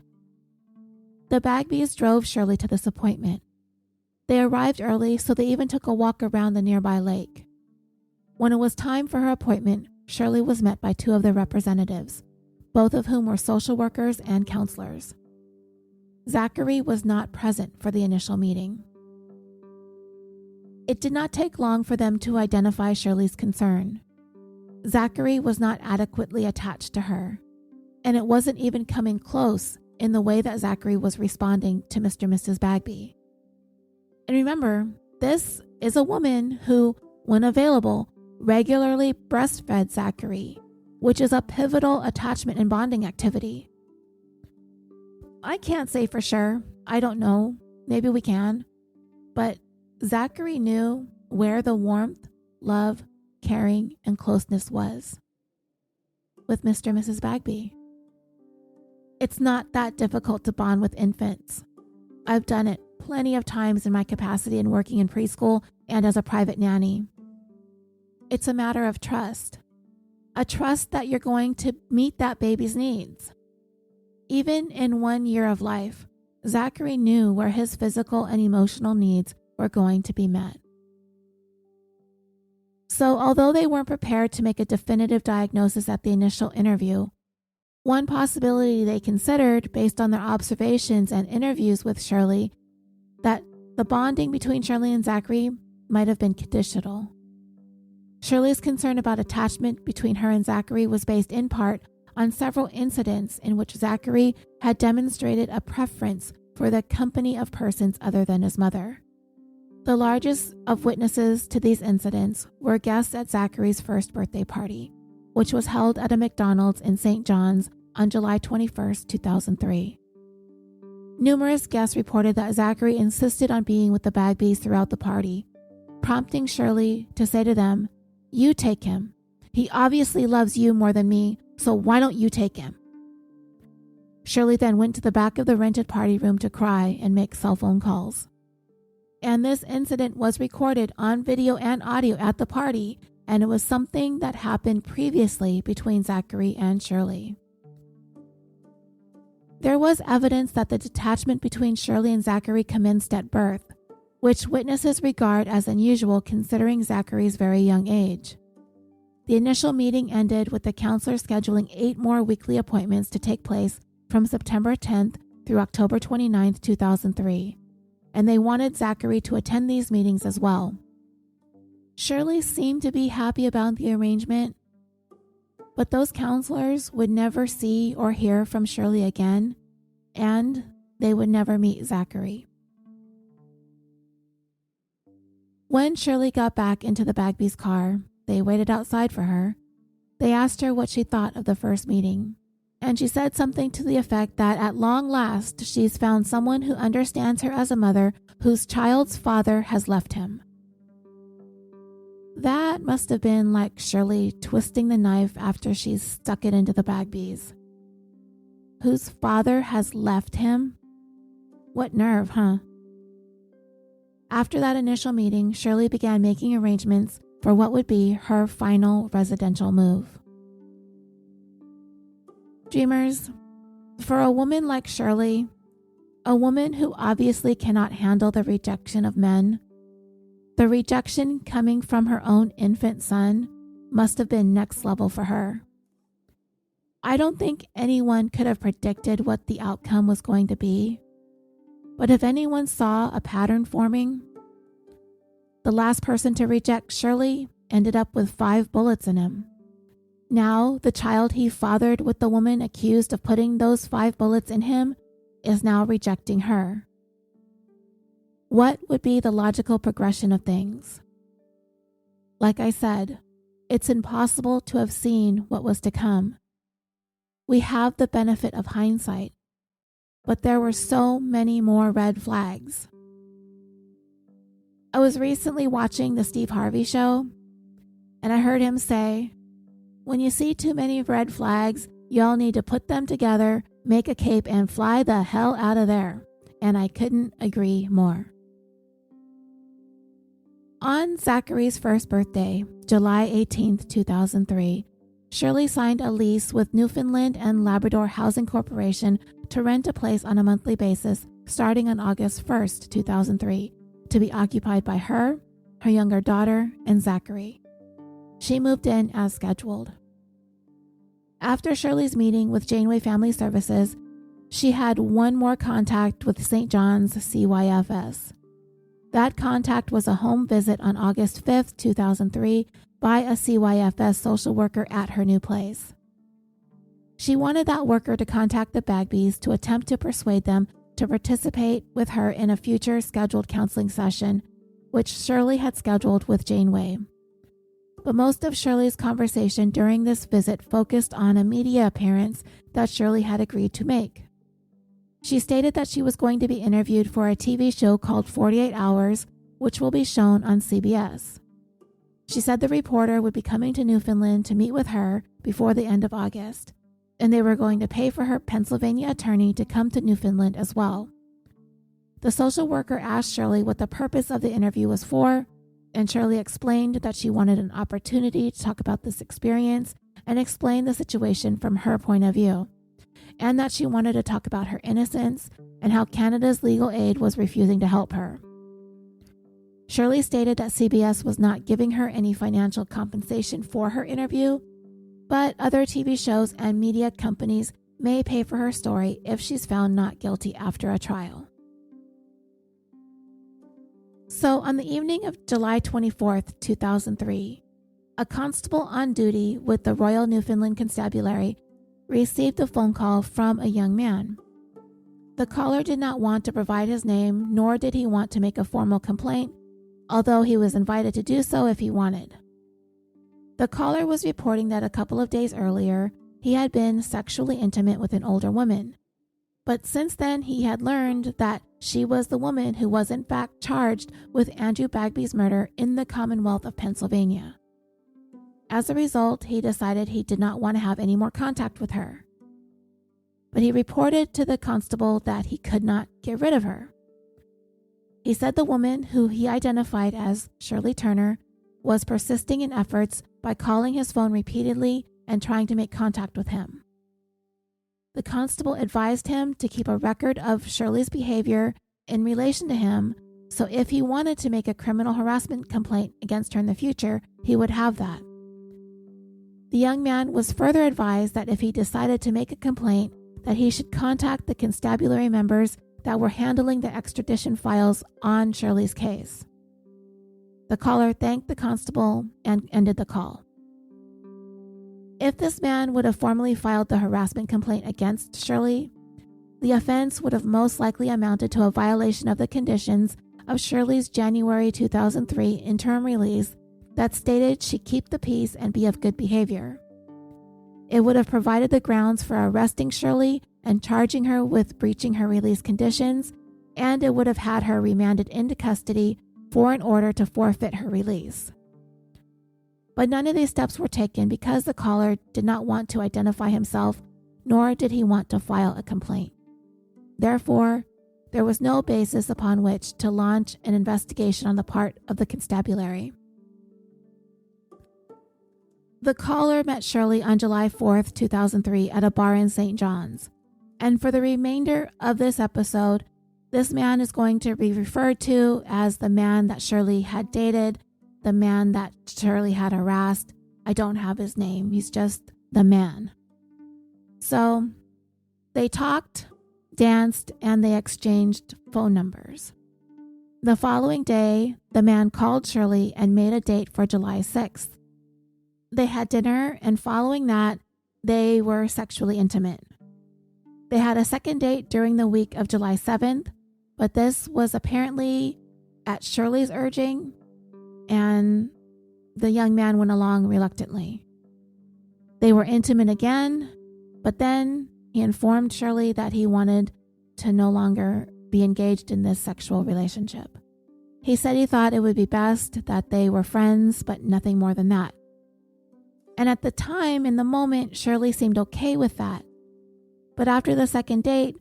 [SPEAKER 1] The Bagbys drove Shirley to this appointment. They arrived early, so they even took a walk around the nearby lake. When it was time for her appointment, Shirley was met by two of their representatives, both of whom were social workers and counselors. Zachary was not present for the initial meeting. It did not take long for them to identify Shirley's concern. Zachary was not adequately attached to her, and it wasn't even coming close in the way that Zachary was responding to Mr. and Mrs. Bagby. And remember, this is a woman who, when available, regularly breastfed Zachary, which is a pivotal attachment and bonding activity. I can't say for sure. I don't know. Maybe we can. But Zachary knew where the warmth, love, caring, and closeness was with Mr. and Mrs. Bagby. It's not that difficult to bond with infants. I've done it plenty of times in my capacity in working in preschool and as a private nanny. It's a matter of trust. A trust that you're going to meet that baby's needs. Even in 1 year of life, Zachary knew where his physical and emotional needs were going to be met. So although they weren't prepared to make a definitive diagnosis at the initial interview, one possibility they considered, based on their observations and interviews with Shirley, that the bonding between Shirley and Zachary might have been conditional. Shirley's concern about attachment between her and Zachary was based in part on several incidents in which Zachary had demonstrated a preference for the company of persons other than his mother. The largest of witnesses to these incidents were guests at Zachary's first birthday party, which was held at a McDonald's in St. John's on July 21, 2003. Numerous guests reported that Zachary insisted on being with the Bagbys throughout the party, prompting Shirley to say to them, "You take him. He obviously loves you more than me, so why don't you take him?" Shirley then went to the back of the rented party room to cry and make cell phone calls. And this incident was recorded on video and audio at the party, and it was something that happened previously between Zachary and Shirley. There was evidence that the detachment between Shirley and Zachary commenced at birth, which witnesses regard as unusual considering Zachary's very young age. The initial meeting ended with the counselor scheduling 8 more weekly appointments to take place from September 10th through October 29th, 2003, and they wanted Zachary to attend these meetings as well. Shirley seemed to be happy about the arrangement, but those counselors would never see or hear from Shirley again, and they would never meet Zachary. When Shirley got back into the Bagby's car, they waited outside for her. They asked her what she thought of the first meeting, and she said something to the effect that at long last she's found someone who understands her as a mother whose child's father has left him. That must have been like Shirley twisting the knife after she's stuck it into the Bagbys. Whose father has left him? What nerve, huh? After that initial meeting, Shirley began making arrangements for what would be her final residential move. Dreamers, for a woman like Shirley, a woman who obviously cannot handle the rejection of men, the rejection coming from her own infant son must have been next level for her. I don't think anyone could have predicted what the outcome was going to be, but if anyone saw a pattern forming, the last person to reject Shirley ended up with 5 bullets in him. Now, the child he fathered with the woman accused of putting those 5 bullets in him is now rejecting her. What would be the logical progression of things? Like I said, it's impossible to have seen what was to come. We have the benefit of hindsight, but there were so many more red flags. I was recently watching the Steve Harvey show, and I heard him say, "When you see too many red flags, y'all need to put them together, make a cape, and fly the hell out of there." And I couldn't agree more. On Zachary's first birthday, July 18th, 2003, Shirley signed a lease with Newfoundland and Labrador Housing Corporation to rent a place on a monthly basis starting on August 1st, 2003, to be occupied by her, her younger daughter, and Zachary. She moved in as scheduled. After Shirley's meeting with Janeway Family Services, she had one more contact with St. John's CYFS. That contact was a home visit on August 5th, 2003 by a CYFS social worker at her new place. She wanted that worker to contact the Bagbys to attempt to persuade them to participate with her in a future scheduled counseling session, which Shirley had scheduled with Janeway. But most of Shirley's conversation during this visit focused on a media appearance that Shirley had agreed to make. She stated that she was going to be interviewed for a TV show called 48 Hours, which will be shown on CBS. She said the reporter would be coming to Newfoundland to meet with her before the end of August, and they were going to pay for her Pennsylvania attorney to come to Newfoundland as well. The social worker asked Shirley what the purpose of the interview was for, and Shirley explained that she wanted an opportunity to talk about this experience and explain the situation from her point of view, and that she wanted to talk about her innocence and how Canada's legal aid was refusing to help her. Shirley stated that CBS was not giving her any financial compensation for her interview, but other TV shows and media companies may pay for her story if she's found not guilty after a trial. So on the evening of July 24th, 2003, a constable on duty with the Royal Newfoundland Constabulary received a phone call from a young man. The caller did not want to provide his name, nor did he want to make a formal complaint, although he was invited to do so if he wanted. The caller was reporting that a couple of days earlier, he had been sexually intimate with an older woman. But since then, he had learned that she was the woman who was in fact charged with Andrew Bagby's murder in the Commonwealth of Pennsylvania. As a result, he decided he did not want to have any more contact with her. But he reported to the constable that he could not get rid of her. He said the woman, who he identified as Shirley Turner, was persisting in efforts by calling his phone repeatedly and trying to make contact with him. The constable advised him to keep a record of Shirley's behavior in relation to him, so if he wanted to make a criminal harassment complaint against her in the future, he would have that. The young man was further advised that if he decided to make a complaint, that he should contact the constabulary members that were handling the extradition files on Shirley's case. The caller thanked the constable and ended the call. If this man would have formally filed the harassment complaint against Shirley, the offense would have most likely amounted to a violation of the conditions of Shirley's January 2003 interim release that stated she keep the peace and be of good behavior. It would have provided the grounds for arresting Shirley and charging her with breaching her release conditions, and it would have had her remanded into custody for an order to forfeit her release. But none of these steps were taken because the caller did not want to identify himself, nor did he want to file a complaint. Therefore, there was no basis upon which to launch an investigation on the part of the constabulary. The caller met Shirley on July 4th, 2003 at a bar in St. John's. And for the remainder of this episode, this man is going to be referred to as the man that Shirley had dated, the man that Shirley had harassed. I don't have his name. He's just the man. So they talked, danced, and they exchanged phone numbers. The following day, the man called Shirley and made a date for July 6th. They had dinner, and following that, they were sexually intimate. They had a second date during the week of July 7th, but this was apparently at Shirley's urging, and the young man went along reluctantly. They were intimate again, but then he informed Shirley that he wanted to no longer be engaged in this sexual relationship. He said he thought it would be best that they were friends, but nothing more than that. And at the time, in the moment, Shirley seemed okay with that. But after the second date,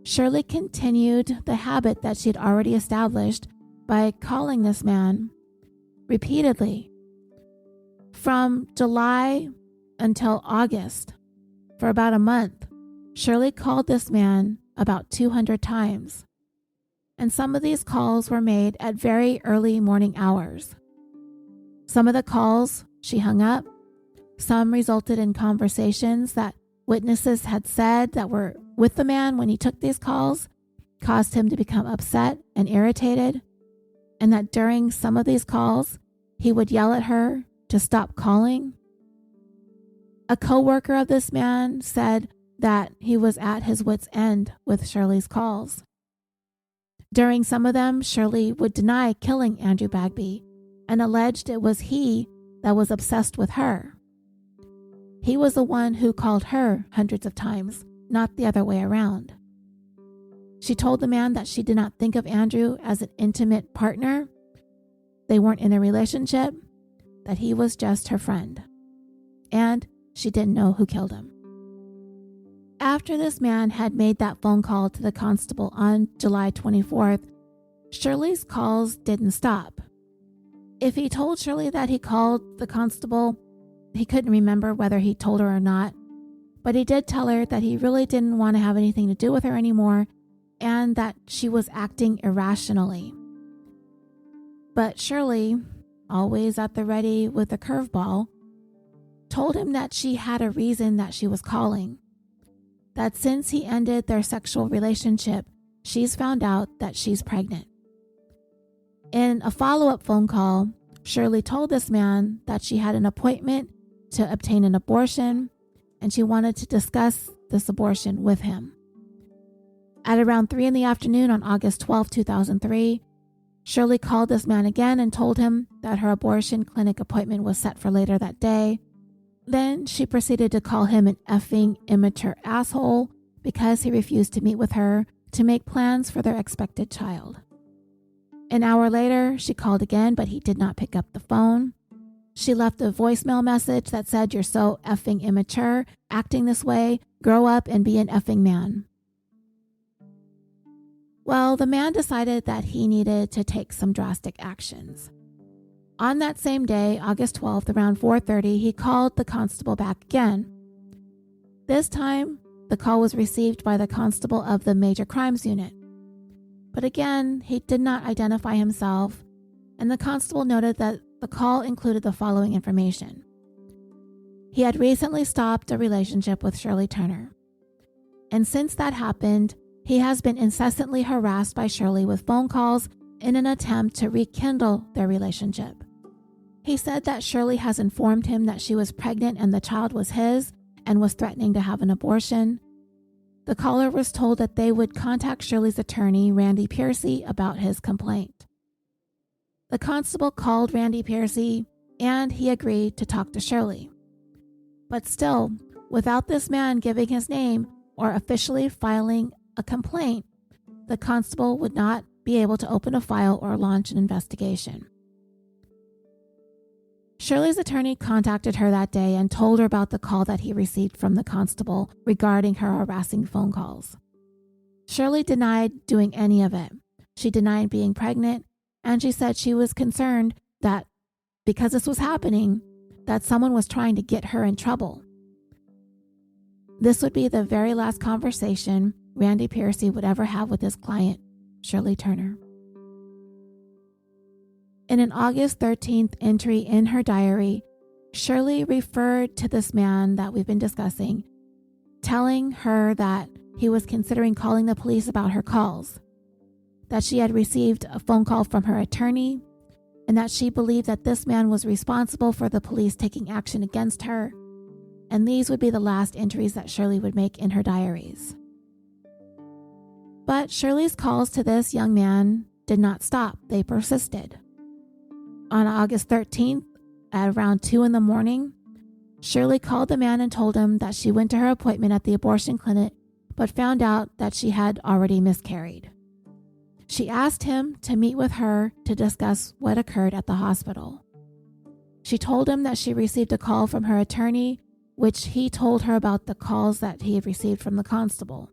[SPEAKER 1] Shirley continued the habit that she had already established by calling this man repeatedly. From July until August, for about a month, Shirley called this man about 200 times. And some of these calls were made at very early morning hours. Some of the calls she hung up. Some resulted in conversations that witnesses had said that were with the man when he took these calls caused him to become upset and irritated, and that during some of these calls, he would yell at her to stop calling. A co-worker of this man said that he was at his wit's end with Shirley's calls. During some of them, Shirley would deny killing Andrew Bagby and alleged it was he that was obsessed with her. He was the one who called her hundreds of times, not the other way around. She told the man that she did not think of Andrew as an intimate partner. They weren't in a relationship, that he was just her friend. And she didn't know who killed him. After this man had made that phone call to the constable on July 24th, Shirley's calls didn't stop. If he told Shirley that he called the constable, he couldn't remember whether he told her or not, but he did tell her that he really didn't want to have anything to do with her anymore and that she was acting irrationally. But Shirley, always at the ready with a curveball, told him that she had a reason that she was calling. That since he ended their sexual relationship, she's found out that she's pregnant. In a follow-up phone call, Shirley told this man that she had an appointment to obtain an abortion and she wanted to discuss this abortion with him. At around 3 p.m. on August 12, 2003, Shirley called this man again and told him that her abortion clinic appointment was set for later that day. Then she proceeded to call him an effing immature asshole because he refused to meet with her to make plans for their expected child. An hour later, she called again, but he did not pick up the phone. She left a voicemail message that said, "You're so effing immature, acting this way, grow up and be an effing man." Well, the man decided that he needed to take some drastic actions. On that same day, August 12th, around 4:30, he called the constable back again. This time, the call was received by the constable of the Major Crimes Unit. But again, he did not identify himself, and the constable noted that the call included the following information. He had recently stopped a relationship with Shirley Turner. And since that happened, he has been incessantly harassed by Shirley with phone calls in an attempt to rekindle their relationship. He said that Shirley has informed him that she was pregnant and the child was his and was threatening to have an abortion. The caller was told that they would contact Shirley's attorney, Randy Piercy, about his complaint. The constable called Randy Piercy and he agreed to talk to Shirley. But still, without this man giving his name or officially filing a complaint, the constable would not be able to open a file or launch an investigation. Shirley's attorney contacted her that day and told her about the call that he received from the constable regarding her harassing phone calls. Shirley denied doing any of it. She denied being pregnant, and she said she was concerned that because this was happening, that someone was trying to get her in trouble. This would be the very last conversation Randy Piercy would ever have with his client, Shirley Turner. In an August 13th entry in her diary, Shirley referred to this man that we've been discussing, telling her that he was considering calling the police about her calls, that she had received a phone call from her attorney, and that she believed that this man was responsible for the police taking action against her, and these would be the last entries that Shirley would make in her diaries. But Shirley's calls to this young man did not stop. They persisted. On August 13th, at around 2 a.m, Shirley called the man and told him that she went to her appointment at the abortion clinic, but found out that she had already miscarried. She asked him to meet with her to discuss what occurred at the hospital. She told him that she received a call from her attorney, which he told her about the calls that he had received from the constable.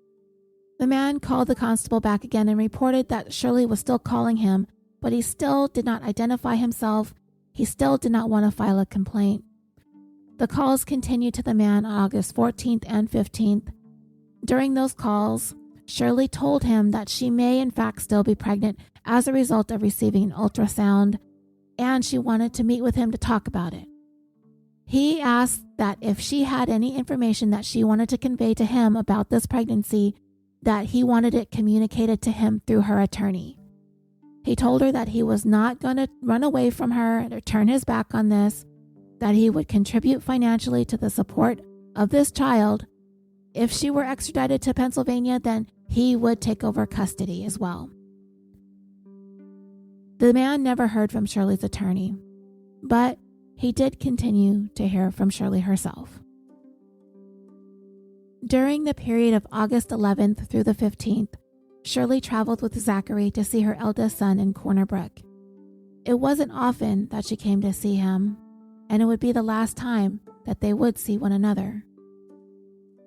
[SPEAKER 1] The man called the constable back again and reported that Shirley was still calling him, but he still did not identify himself. He still did not want to file a complaint. The calls continued to the man on August 14th and 15th. During those calls, Shirley told him that she may in fact still be pregnant as a result of receiving an ultrasound, and she wanted to meet with him to talk about it. He asked that if she had any information that she wanted to convey to him about this pregnancy, that he wanted it communicated to him through her attorney. He told her that he was not going to run away from her or turn his back on this, that he would contribute financially to the support of this child. If she were extradited to Pennsylvania, then he would take over custody as well. The man never heard from Shirley's attorney, but he did continue to hear from Shirley herself. During the period of August 11th through the 15th, Shirley traveled with Zachary to see her eldest son in Corner Brook. It wasn't often that she came to see him, and it would be the last time that they would see one another.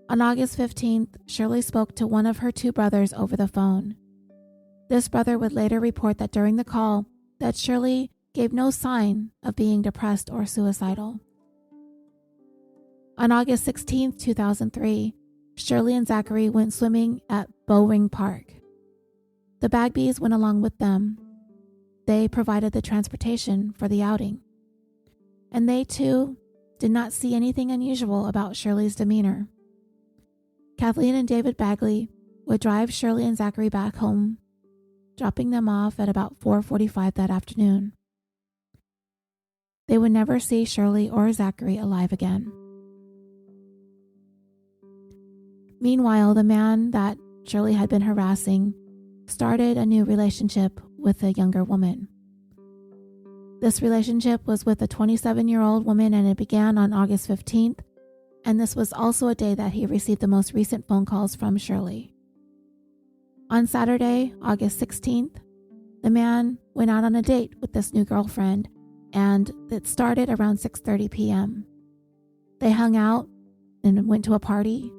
[SPEAKER 1] On August 15th, Shirley spoke to one of her two brothers over the phone. This brother would later report that during the call that Shirley gave no sign of being depressed or suicidal. On August 16th, 2003, Shirley and Zachary went swimming at Bowring Park. The Bagbys went along with them. They provided the transportation for the outing. And they, too, did not see anything unusual about Shirley's demeanor. Kathleen and David Bagby would drive Shirley and Zachary back home, dropping them off at about 4:45 that afternoon. They would never see Shirley or Zachary alive again. Meanwhile, the man that Shirley had been harassing started a new relationship with a younger woman. This relationship was with a 27-year-old woman, and it began on August 15th, and this was also a day that he received the most recent phone calls from Shirley. On Saturday, August 16th, the man went out on a date with this new girlfriend, and it started around 6:30 p.m. They hung out and went to a party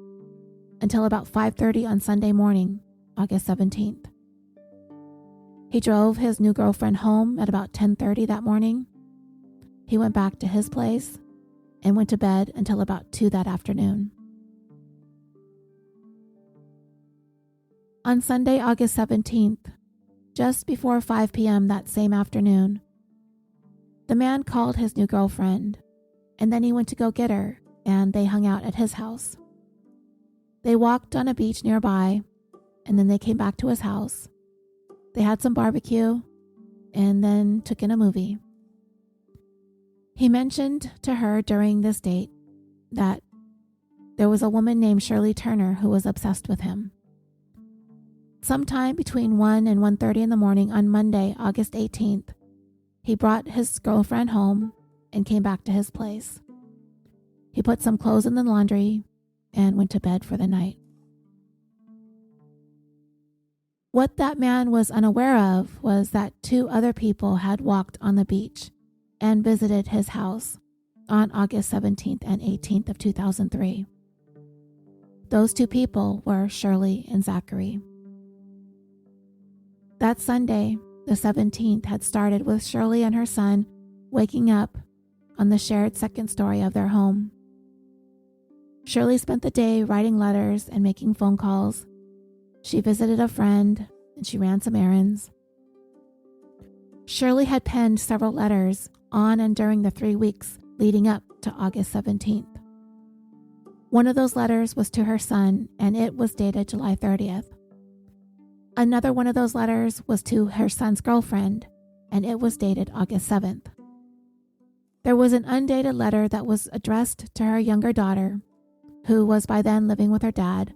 [SPEAKER 1] until about 5:30 on Sunday morning, August 17th. He drove his new girlfriend home at about 10:30 that morning. He went back to his place and went to bed until about 2 that afternoon. On Sunday, August 17th, just before 5 p.m. that same afternoon, the man called his new girlfriend, and then he went to go get her, and they hung out at his house. They walked on a beach nearby, and then they came back to his house. They had some barbecue, and then took in a movie. He mentioned to her during this date that there was a woman named Shirley Turner who was obsessed with him. Sometime between 1 and 1:30 in the morning on Monday, August 18th, he brought his girlfriend home and came back to his place. He put some clothes in the laundry and went to bed for the night. What that man was unaware of was that 2 other people had walked on the beach and visited his house on August 17th and 18th of 2003. Those 2 people were Shirley and Zachary. That Sunday, the 17th, had started with Shirley and her son waking up on the shared second story of their home. Shirley spent the day writing letters and making phone calls. She visited a friend and she ran some errands. Shirley had penned several letters on and during the 3 weeks leading up to August 17th. One of those letters was to her son, and it was dated July 30th. Another one of those letters was to her son's girlfriend, and it was dated August 7th. There was an undated letter that was addressed to her younger daughter, who was by then living with her dad.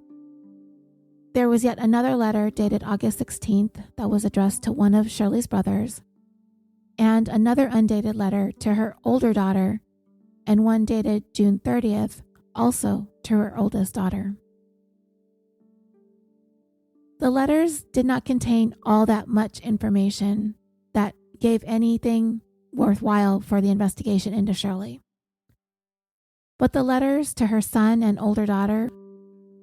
[SPEAKER 1] There was yet another letter dated August 16th that was addressed to one of Shirley's brothers, and another undated letter to her older daughter, and one dated June 30th, also to her oldest daughter. The letters did not contain all that much information that gave anything worthwhile for the investigation into Shirley. But the letters to her son and older daughter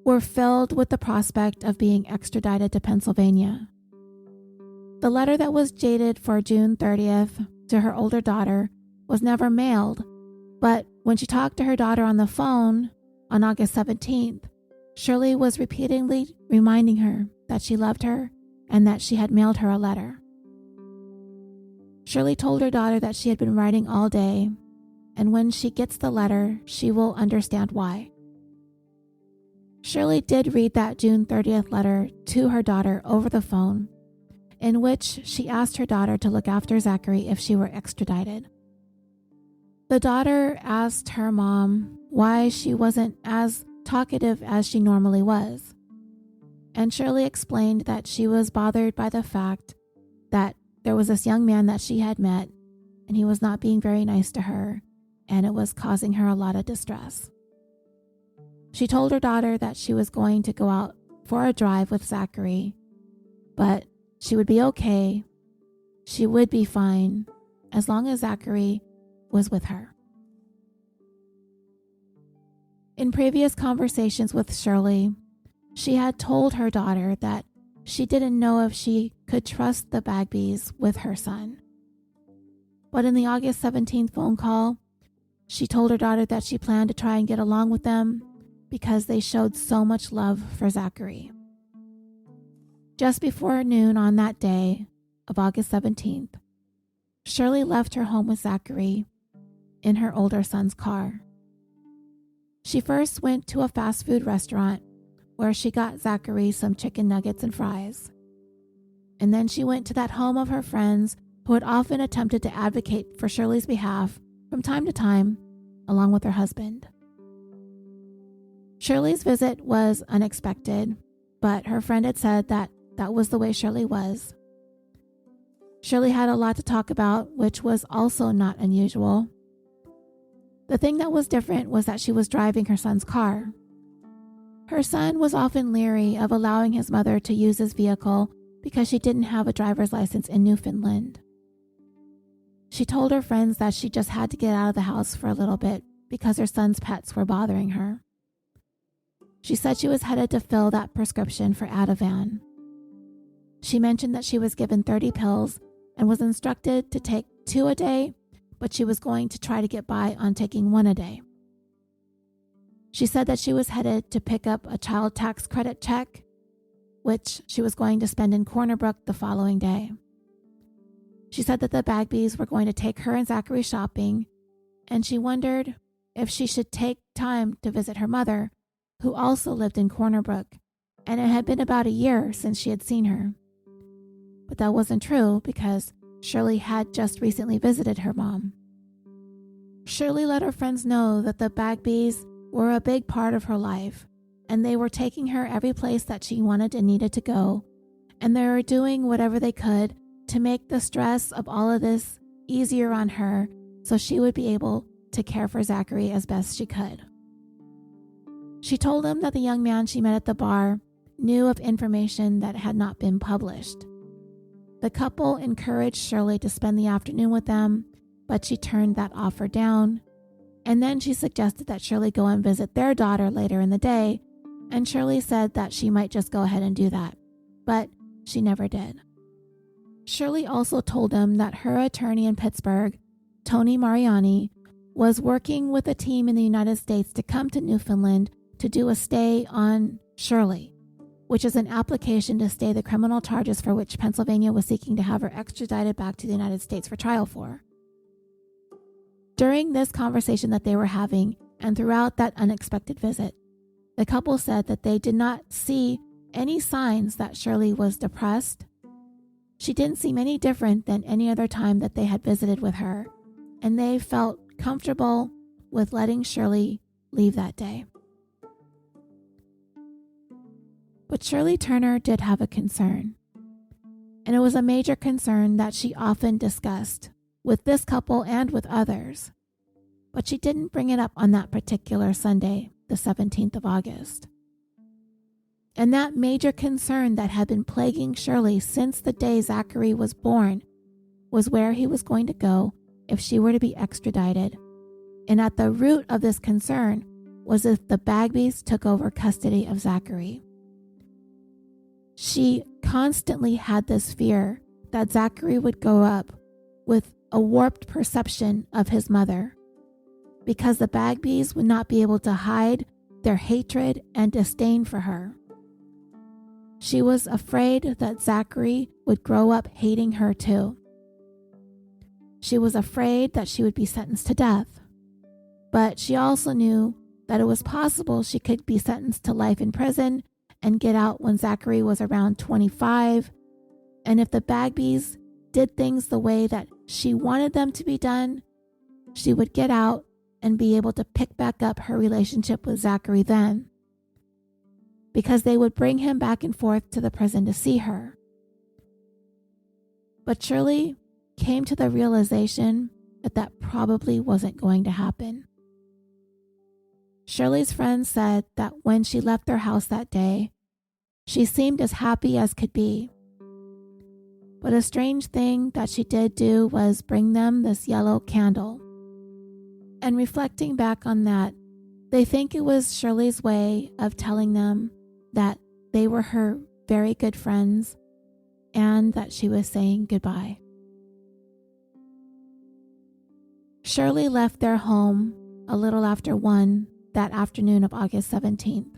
[SPEAKER 1] were filled with the prospect of being extradited to Pennsylvania. The letter that was dated for June 30th to her older daughter was never mailed, but when she talked to her daughter on the phone on August 17th, Shirley was repeatedly reminding her that she loved her and that she had mailed her a letter. Shirley told her daughter that she had been writing all day and when she gets the letter, she will understand why. Shirley did read that June 30th letter to her daughter over the phone, in which she asked her daughter to look after Zachary if she were extradited. The daughter asked her mom why she wasn't as talkative as she normally was, and Shirley explained that she was bothered by the fact that there was this young man that she had met, and he was not being very nice to her, and it was causing her a lot of distress. She told her daughter that she was going to go out for a drive with Zachary, but she would be okay. She would be fine as long as Zachary was with her. In previous conversations with Shirley, she had told her daughter that she didn't know if she could trust the Bagbys with her son. But in the August 17th phone call, she told her daughter that she planned to try and get along with them because they showed so much love for Zachary. Just before noon on that day of August 17th, Shirley left her home with Zachary in her older son's car. She first went to a fast food restaurant where she got Zachary some chicken nuggets and fries. And then she went to that home of her friends who had often attempted to advocate for Shirley's behalf from time to time, along with her husband. Shirley's visit was unexpected, but her friend had said that was the way Shirley was. Shirley had a lot to talk about, which was also not unusual. The thing that was different was that she was driving her son's car. Her son was often leery of allowing his mother to use his vehicle because she didn't have a driver's license in Newfoundland. She told her friends that she just had to get out of the house for a little bit because her son's pets were bothering her. She said she was headed to fill that prescription for Ativan. She mentioned that she was given 30 pills and was instructed to take 2 a day, but she was going to try to get by on taking 1 a day. She said that she was headed to pick up a child tax credit check, which she was going to spend in Corner Brook the following day. She said that the Bagbys were going to take her and Zachary shopping, and she wondered if she should take time to visit her mother, who also lived in Corner Brook, and it had been about a year since she had seen her. But that wasn't true because Shirley had just recently visited her mom. Shirley let her friends know that the Bagbys were a big part of her life, and they were taking her every place that she wanted and needed to go, and they were doing whatever they could to make the stress of all of this easier on her so she would be able to care for Zachary as best she could. She told him that the young man she met at the bar knew of information that had not been published. The couple encouraged Shirley to spend the afternoon with them, but she turned that offer down, and then she suggested that Shirley go and visit their daughter later in the day, and Shirley said that she might just go ahead and do that, but she never did. Shirley also told them that her attorney in Pittsburgh, Tony Mariani, was working with a team in the United States to come to Newfoundland to do a stay on Shirley, which is an application to stay the criminal charges for which Pennsylvania was seeking to have her extradited back to the United States for trial for. During this conversation that they were having, and throughout that unexpected visit, the couple said that they did not see any signs that Shirley was depressed. She didn't seem any different than any other time that they had visited with her, and they felt comfortable with letting Shirley leave that day. But Shirley Turner did have a concern, and it was a major concern that she often discussed with this couple and with others, but she didn't bring it up on that particular Sunday, the 17th of August. And that major concern that had been plaguing Shirley since the day Zachary was born was where he was going to go if she were to be extradited. And at the root of this concern was if the Bagbys took over custody of Zachary. She constantly had this fear that Zachary would grow up with a warped perception of his mother, because the Bagbys would not be able to hide their hatred and disdain for her. She was afraid that Zachary would grow up hating her too. She was afraid that she would be sentenced to death. But she also knew that it was possible she could be sentenced to life in prison and get out when Zachary was around 25. And if the Bagbys did things the way that she wanted them to be done, she would get out and be able to pick back up her relationship with Zachary then, because they would bring him back and forth to the prison to see her. But Shirley came to the realization that that probably wasn't going to happen. Shirley's friends said that when she left their house that day, she seemed as happy as could be. But a strange thing that she did do was bring them this yellow candle. And reflecting back on that, they think it was Shirley's way of telling them that they were her very good friends and that she was saying goodbye. Shirley left their home a little after 1 that afternoon of August 17th.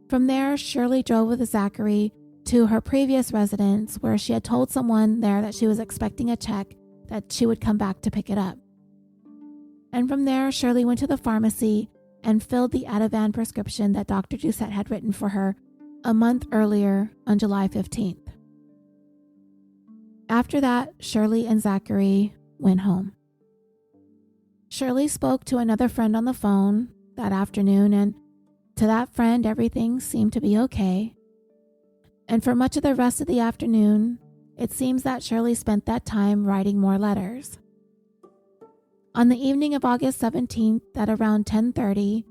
[SPEAKER 1] From there, Shirley drove with Zachary to her previous residence, where she had told someone there that she was expecting a check, that she would come back to pick it up. And from there, Shirley went to the pharmacy and filled the Ativan prescription that Dr. Doucette had written for her a month earlier on July 15th. After that, Shirley and Zachary went home. Shirley spoke to another friend on the phone that afternoon, and to that friend, everything seemed to be okay. And for much of the rest of the afternoon, it seems that Shirley spent that time writing more letters. On the evening of August 17th at around 10:30,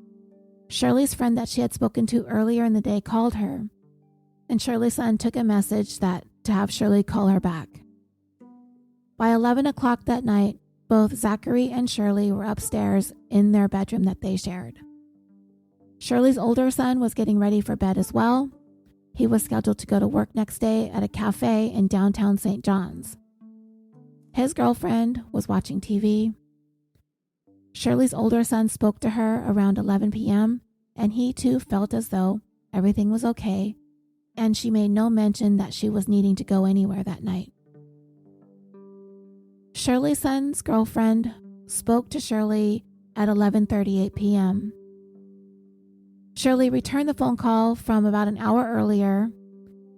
[SPEAKER 1] Shirley's friend that she had spoken to earlier in the day called her, and Shirley's son took a message to have Shirley call her back. By 11 o'clock that night, both Zachary and Shirley were upstairs in their bedroom that they shared. Shirley's older son was getting ready for bed as well. He was scheduled to go to work next day at a cafe in downtown St. John's. His girlfriend was watching TV. Shirley's older son spoke to her around 11 p.m., and he too felt as though everything was okay, and she made no mention that she was needing to go anywhere that night. Shirley's son's girlfriend spoke to Shirley at 11:38 p.m. Shirley returned the phone call from about an hour earlier,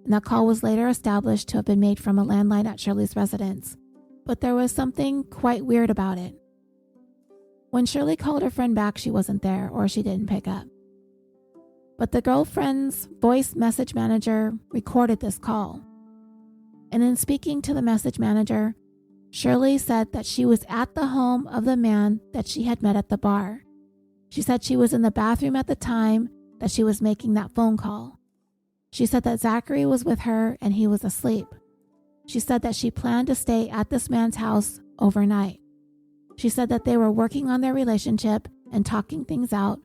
[SPEAKER 1] and that call was later established to have been made from a landline at Shirley's residence. But there was something quite weird about it. When Shirley called her friend back, she wasn't there, or she didn't pick up. But the girlfriend's voice message manager recorded this call. And in speaking to the message manager, Shirley said that she was at the home of the man that she had met at the bar. She said she was in the bathroom at the time that she was making that phone call. She said that Zachary was with her and he was asleep. She said that she planned to stay at this man's house overnight. She said that they were working on their relationship and talking things out,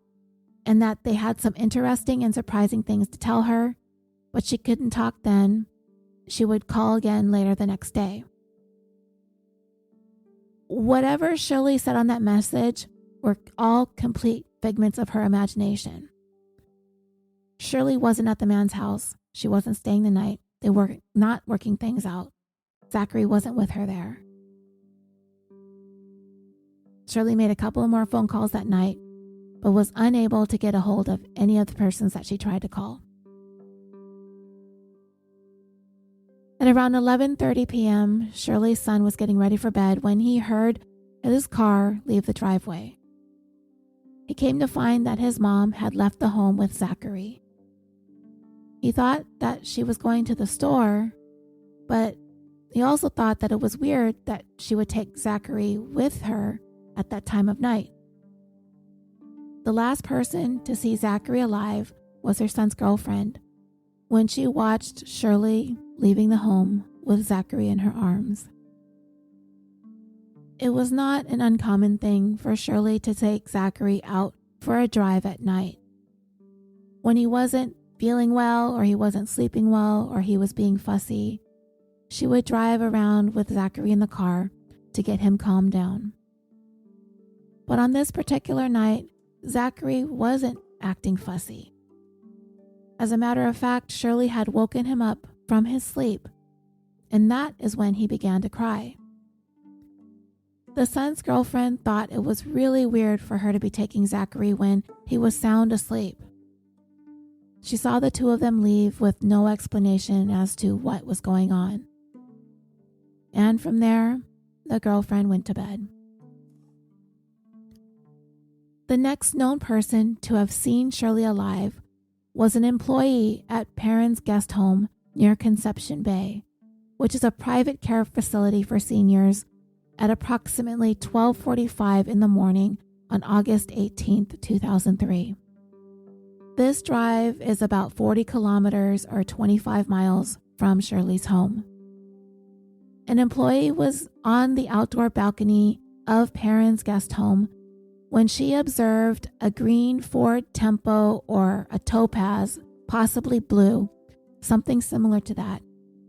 [SPEAKER 1] and that they had some interesting and surprising things to tell her, but she couldn't talk then. She would call again later the next day. Whatever Shirley said on that message were all complete figments of her imagination. Shirley wasn't at the man's house. She wasn't staying the night. They were not working things out. Zachary wasn't with her there. Shirley made a couple of more phone calls that night, but was unable to get a hold of any of the persons that she tried to call. At around 11:30 p.m., Shirley's son was getting ready for bed when he heard his car leave the driveway. He came to find that his mom had left the home with Zachary. He thought that she was going to the store, but he also thought that it was weird that she would take Zachary with her at that time of night. The last person to see Zachary alive was her son's girlfriend when she watched Shirley leaving the home with Zachary in her arms. It was not an uncommon thing for Shirley to take Zachary out for a drive at night. When he wasn't feeling well, or he wasn't sleeping well, or he was being fussy, she would drive around with Zachary in the car to get him calmed down. But on this particular night, Zachary wasn't acting fussy. As a matter of fact, Shirley had woken him up from his sleep, and that is when he began to cry. The son's girlfriend thought it was really weird for her to be taking Zachary when he was sound asleep. She saw the two of them leave with no explanation as to what was going on. And from there, the girlfriend went to bed. The next known person to have seen Shirley alive was an employee at Perrin's guest home near Conception Bay, which is a private care facility for seniors, at approximately 12:45 in the morning on August 18, 2003. This drive is about 40 kilometers or 25 miles from Shirley's home. An employee was on the outdoor balcony of Perrin's guest home when she observed a green Ford Tempo or a Topaz, possibly blue, something similar to that,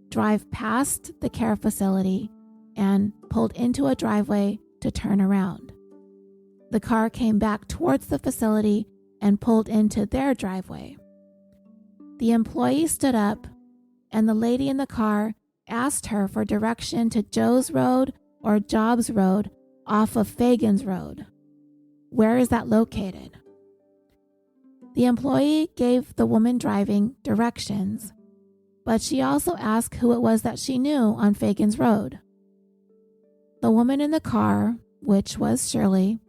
[SPEAKER 1] drive past the care facility and pulled into a driveway to turn around. The car came back towards the facility and pulled into their driveway. The employee stood up, and the lady in the car asked her for direction to Joe's Road or Jobs Road off of Fagan's Road. Where is that located? The employee gave the woman driving directions, but she also asked who it was that she knew on Fagan's Road. The woman in the car, which was Shirley,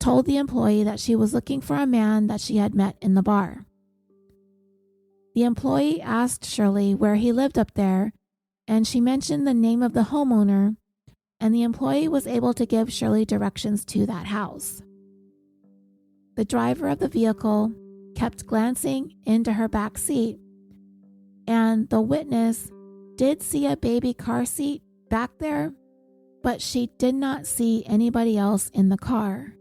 [SPEAKER 1] told the employee that she was looking for a man that she had met in the bar. The employee asked Shirley where he lived up there, and she mentioned the name of the homeowner, and the employee was able to give Shirley directions to that house. The driver of the vehicle kept glancing into her back seat, and the witness did see a baby car seat back there, but she did not see anybody else in the car.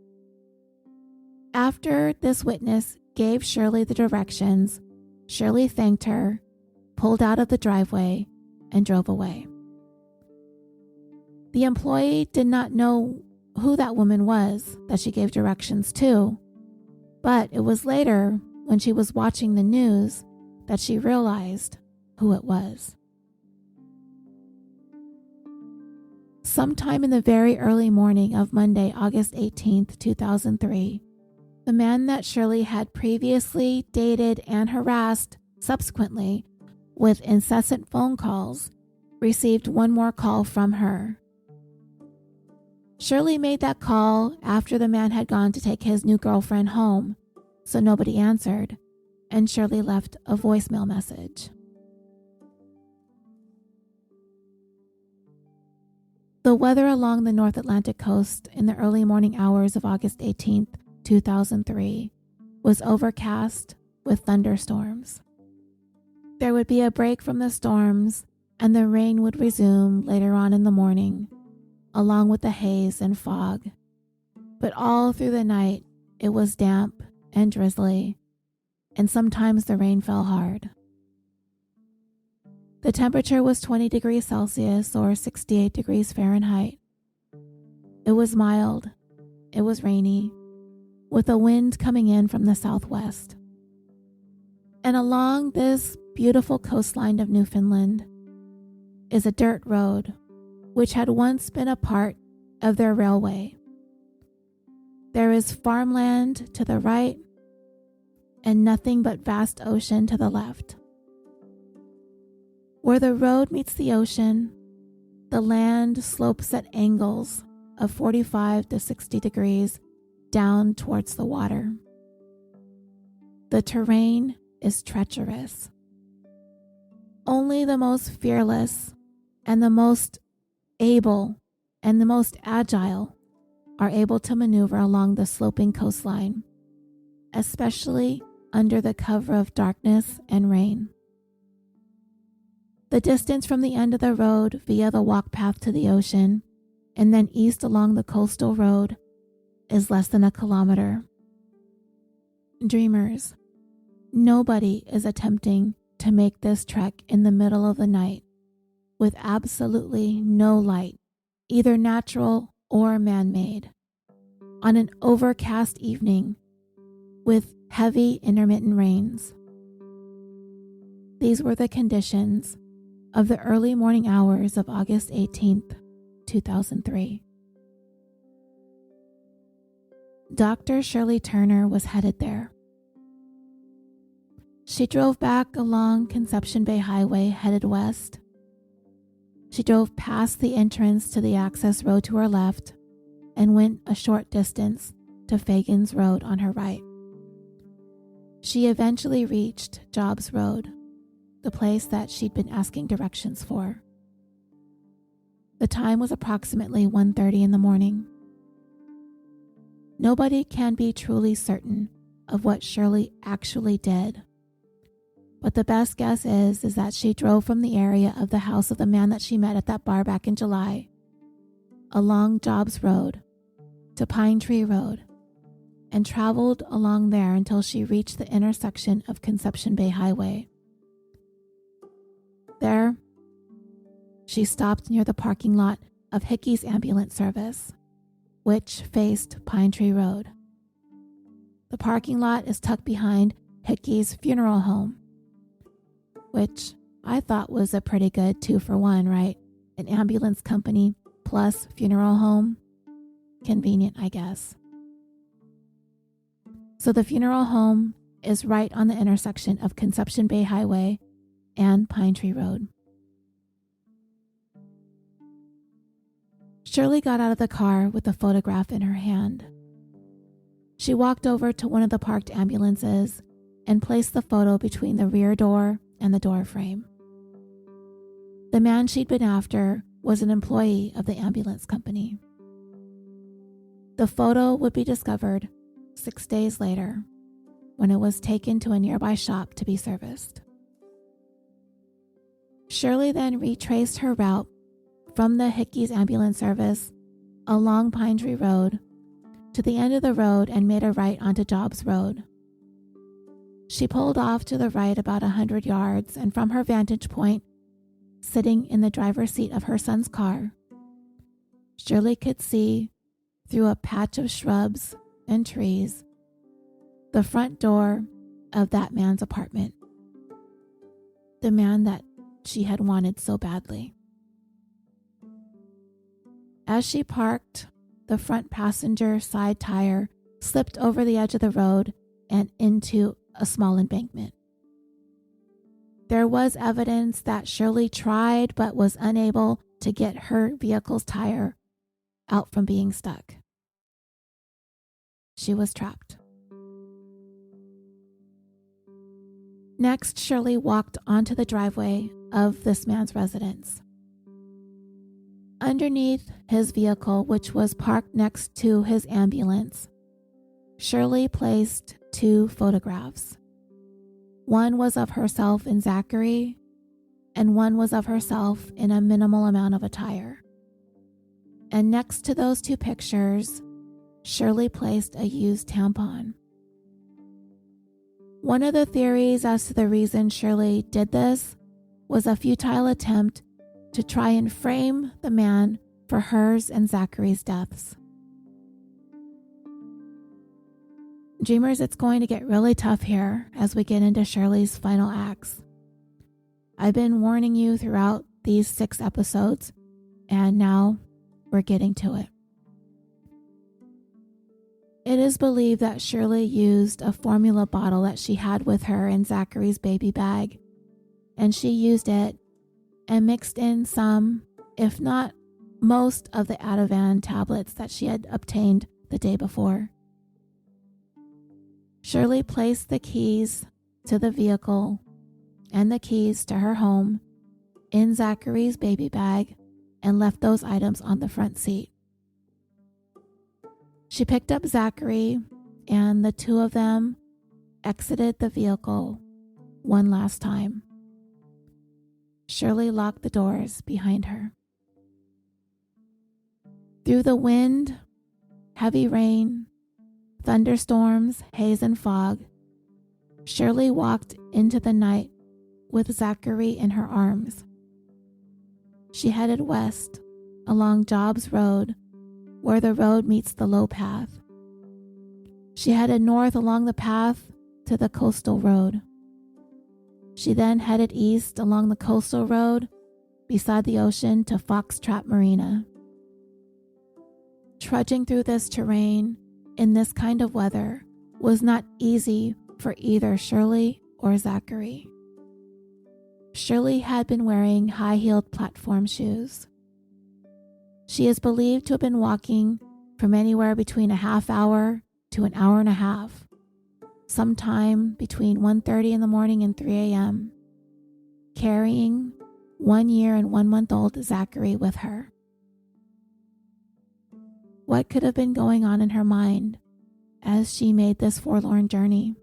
[SPEAKER 1] After this witness gave Shirley the directions, Shirley thanked her, pulled out of the driveway, and drove away. The employee did not know who that woman was that she gave directions to, but it was later, when she was watching the news, that she realized who it was. Sometime in the very early morning of Monday, August 18th, 2003, the man that Shirley had previously dated and harassed subsequently with incessant phone calls received one more call from her. Shirley made that call after the man had gone to take his new girlfriend home, so nobody answered, and Shirley left a voicemail message. The weather along the North Atlantic coast in the early morning hours of August 18th, 2003 was overcast with thunderstorms. There would be a break from the storms, and the rain would resume later on in the morning, along with the haze and fog. But all through the night, it was damp and drizzly, and sometimes the rain fell hard. The temperature was 20 degrees Celsius or 68 degrees Fahrenheit. It was mild, it was rainy, with a wind coming in from the southwest. And along this beautiful coastline of Newfoundland is a dirt road, which had once been a part of their railway. There is farmland to the right and nothing but vast ocean to the left. Where the road meets the ocean, the land slopes at angles of 45 to 60 degrees down towards the water. The terrain is treacherous. Only the most fearless and the most able and the most agile are able to maneuver along the sloping coastline, especially under the cover of darkness and rain. The distance from the end of the road via the walk path to the ocean and then east along the coastal road is less than a kilometer. Dreamers, nobody is attempting to make this trek in the middle of the night with absolutely no light, either natural or man-made, on an overcast evening with heavy intermittent rains. These were the conditions of the early morning hours of August 18th, 2003. Dr. Shirley Turner was headed there. She drove back along Conception Bay Highway headed west. She drove past the entrance to the access road to her left and went a short distance to Fagan's Road on her right. She eventually reached Jobs Road, the place that she'd been asking directions for. The time was approximately 1:30 in the morning. Nobody can be truly certain of what Shirley actually did, but the best guess is that she drove from the area of the house of the man that she met at that bar back in July, along Jobs Road to Pine Tree Road, and traveled along there until she reached the intersection of Conception Bay Highway. There, she stopped near the parking lot of Hickey's ambulance service, which faced Pine Tree Road. The parking lot is tucked behind Hickey's funeral home, which I thought was a pretty good 2-for-1, right? An ambulance company plus funeral home. Convenient, I guess. So the funeral home is right on the intersection of Conception Bay Highway and Pine Tree Road. Shirley got out of the car with the photograph in her hand. She walked over to one of the parked ambulances and placed the photo between the rear door and the door frame. The man she'd been after was an employee of the ambulance company. The photo would be discovered 6 days later when it was taken to a nearby shop to be serviced. Shirley then retraced her route from the Hickey's ambulance service along Pine Tree Road to the end of the road and made a right onto Jobs Road. She pulled off to the right about 100 yards, and from her vantage point, sitting in the driver's seat of her son's car, Shirley could see through a patch of shrubs and trees the front door of that man's apartment. The man that she had wanted so badly. As she parked, the front passenger side tire slipped over the edge of the road and into a small embankment. There was evidence that Shirley tried but was unable to get her vehicle's tire out from being stuck. She was trapped. Next, Shirley walked onto the driveway of this man's residence. Underneath his vehicle, which was parked next to his ambulance, Shirley placed 2 photographs. One was of herself and Zachary, and one was of herself in a minimal amount of attire. And next to those 2 pictures, Shirley placed a used tampon. One of the theories as to the reason Shirley did this was a futile attempt to try and frame the man for hers and Zachary's deaths. Dreamers, it's going to get really tough here as we get into Shirley's final acts. I've been warning you throughout these 6 episodes, and now we're getting to it. It is believed that Shirley used a formula bottle that she had with her in Zachary's baby bag, and she used it and mixed in some, if not most, of the Ativan tablets that she had obtained the day before. Shirley placed the keys to the vehicle and the keys to her home in Zachary's baby bag and left those items on the front seat. She picked up Zachary, and the 2 of them exited the vehicle one last time. Shirley locked the doors behind her. Through the wind, heavy rain, thunderstorms, haze, and fog, Shirley walked into the night with Zachary in her arms. She headed west along Jobs Road, where the road meets the low path. She headed north along the path to the coastal road. She then headed east along the coastal road beside the ocean to Foxtrot Marina. Trudging through this terrain, in this kind of weather was not easy for either Shirley or Zachary. Shirley had been wearing high-heeled platform shoes. She is believed to have been walking from anywhere between a half hour to an hour and a half, sometime between 1:30 in the morning and 3 a.m., carrying 1 year and 1 month old Zachary with her. What could have been going on in her mind as she made this forlorn journey,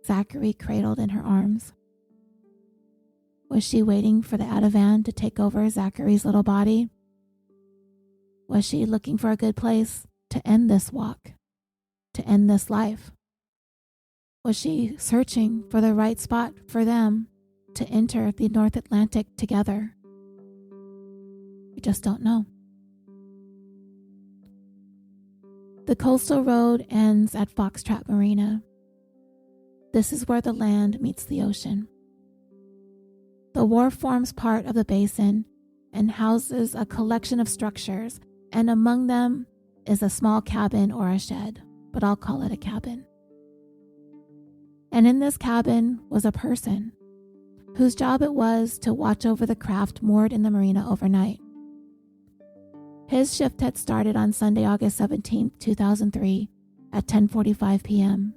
[SPEAKER 1] Zachary cradled in her arms? Was she waiting for the Ativan to take over Zachary's little body? Was she looking for a good place to end this walk, to end this life? Was she searching for the right spot for them to enter the North Atlantic together? We just don't know. The coastal road ends at Foxtrot Marina. This is where the land meets the ocean. The wharf forms part of the basin and houses a collection of structures, and among them is a small cabin or a shed, but I'll call it a cabin. And in this cabin was a person whose job it was to watch over the craft moored in the marina overnight. His shift had started on Sunday, August 17, 2003 at 10:45 p.m.,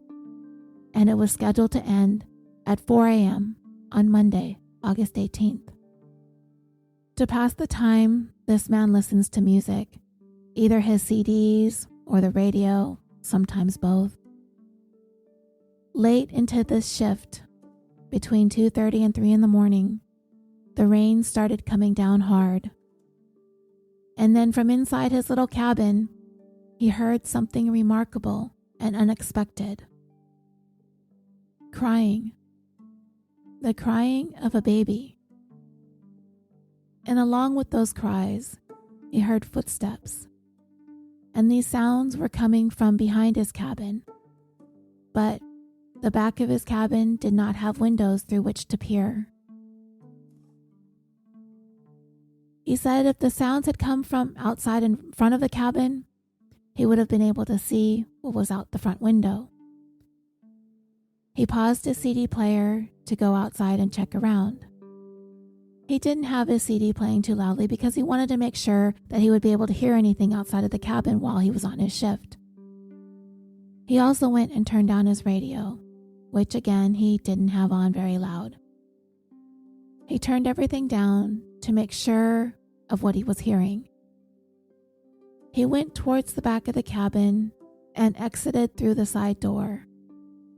[SPEAKER 1] and it was scheduled to end at 4 a.m. on Monday, August 18th. To pass the time, this man listens to music, either his CDs or the radio, sometimes both. Late into this shift, between 2:30 and 3 in the morning, the rain started coming down hard. And then from inside his little cabin, he heard something remarkable and unexpected. Crying. The crying of a baby. And along with those cries, he heard footsteps. And these sounds were coming from behind his cabin. But the back of his cabin did not have windows through which to peer. He said if the sounds had come from outside in front of the cabin, he would have been able to see what was out the front window. He paused his CD player to go outside and check around. He didn't have his CD playing too loudly because he wanted to make sure that he would be able to hear anything outside of the cabin while he was on his shift. He also went and turned down his radio, which again he didn't have on very loud. He turned everything down to make sure of what he was hearing. He went towards the back of the cabin and exited through the side door,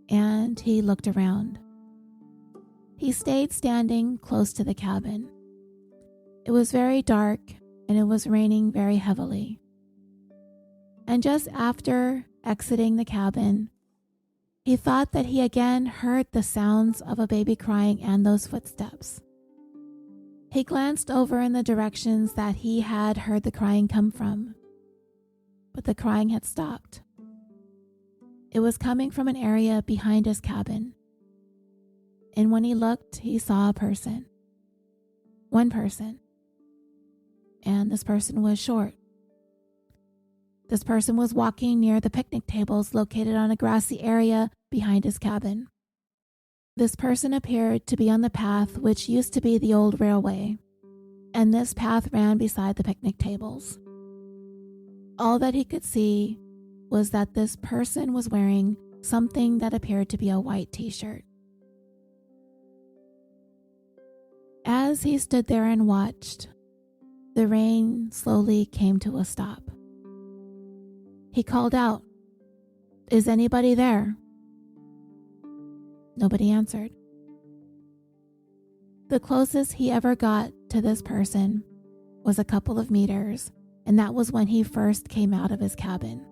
[SPEAKER 1] and he looked around. He stayed standing close to the cabin. It was very dark and it was raining very heavily. And just after exiting the cabin, he thought that he again heard the sounds of a baby crying and those footsteps. He glanced over in the directions that he had heard the crying come from, but the crying had stopped. It was coming from an area behind his cabin. And when he looked, he saw a person. One person. And this person was short. This person was walking near the picnic tables located on a grassy area behind his cabin. This person appeared to be on the path which used to be the old railway, and this path ran beside the picnic tables. All that he could see was that this person was wearing something that appeared to be a white t-shirt. As he stood there and watched, the rain slowly came to a stop. He called out, "Is anybody there?" Nobody answered. The closest he ever got to this person was a couple of meters, and that was when he first came out of his cabin.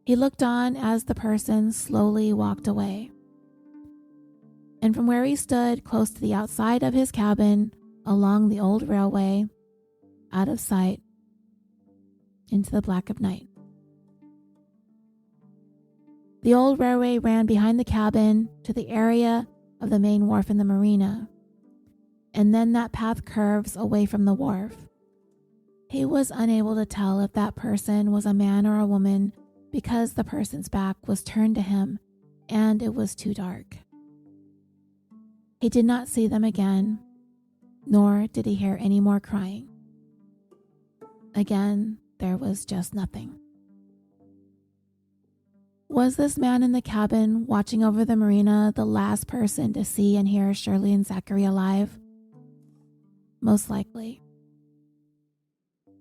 [SPEAKER 1] He looked on as the person slowly walked away. And from where he stood close to the outside of his cabin, along the old railway, out of sight, into the black of night. The old railway ran behind the cabin to the area of the main wharf in the marina, and then that path curves away from the wharf. He was unable to tell if that person was a man or a woman because the person's back was turned to him and it was too dark. He did not see them again, nor did he hear any more crying. Again, there was just nothing. Was this man in the cabin watching over the marina the last person to see and hear Shirley and Zachary alive? Most likely.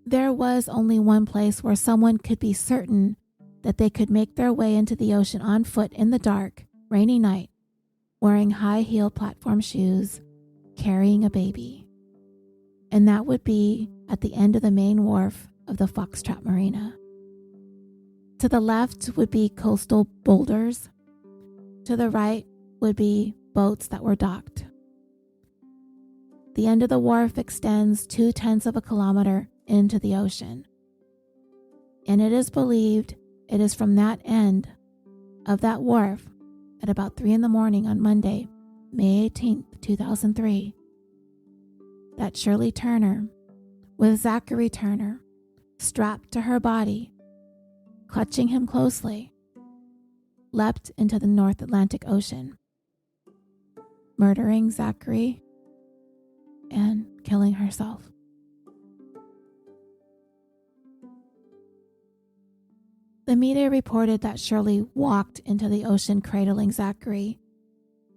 [SPEAKER 1] There was only one place where someone could be certain that they could make their way into the ocean on foot in the dark, rainy night, wearing high-heeled platform shoes, carrying a baby. And that would be at the end of the main wharf of the Foxtrot Marina. To the left would be coastal boulders. To the right would be boats that were docked. The end of the wharf extends 0.2 of a kilometer into the ocean. And it is believed it is from that end of that wharf at about 3 a.m. on Monday, May 18th, 2003, that Shirley Turner, with Zachary Turner strapped to her body, clutching him closely, leapt into the North Atlantic Ocean, murdering Zachary and killing herself. The media reported that Shirley walked into the ocean cradling Zachary,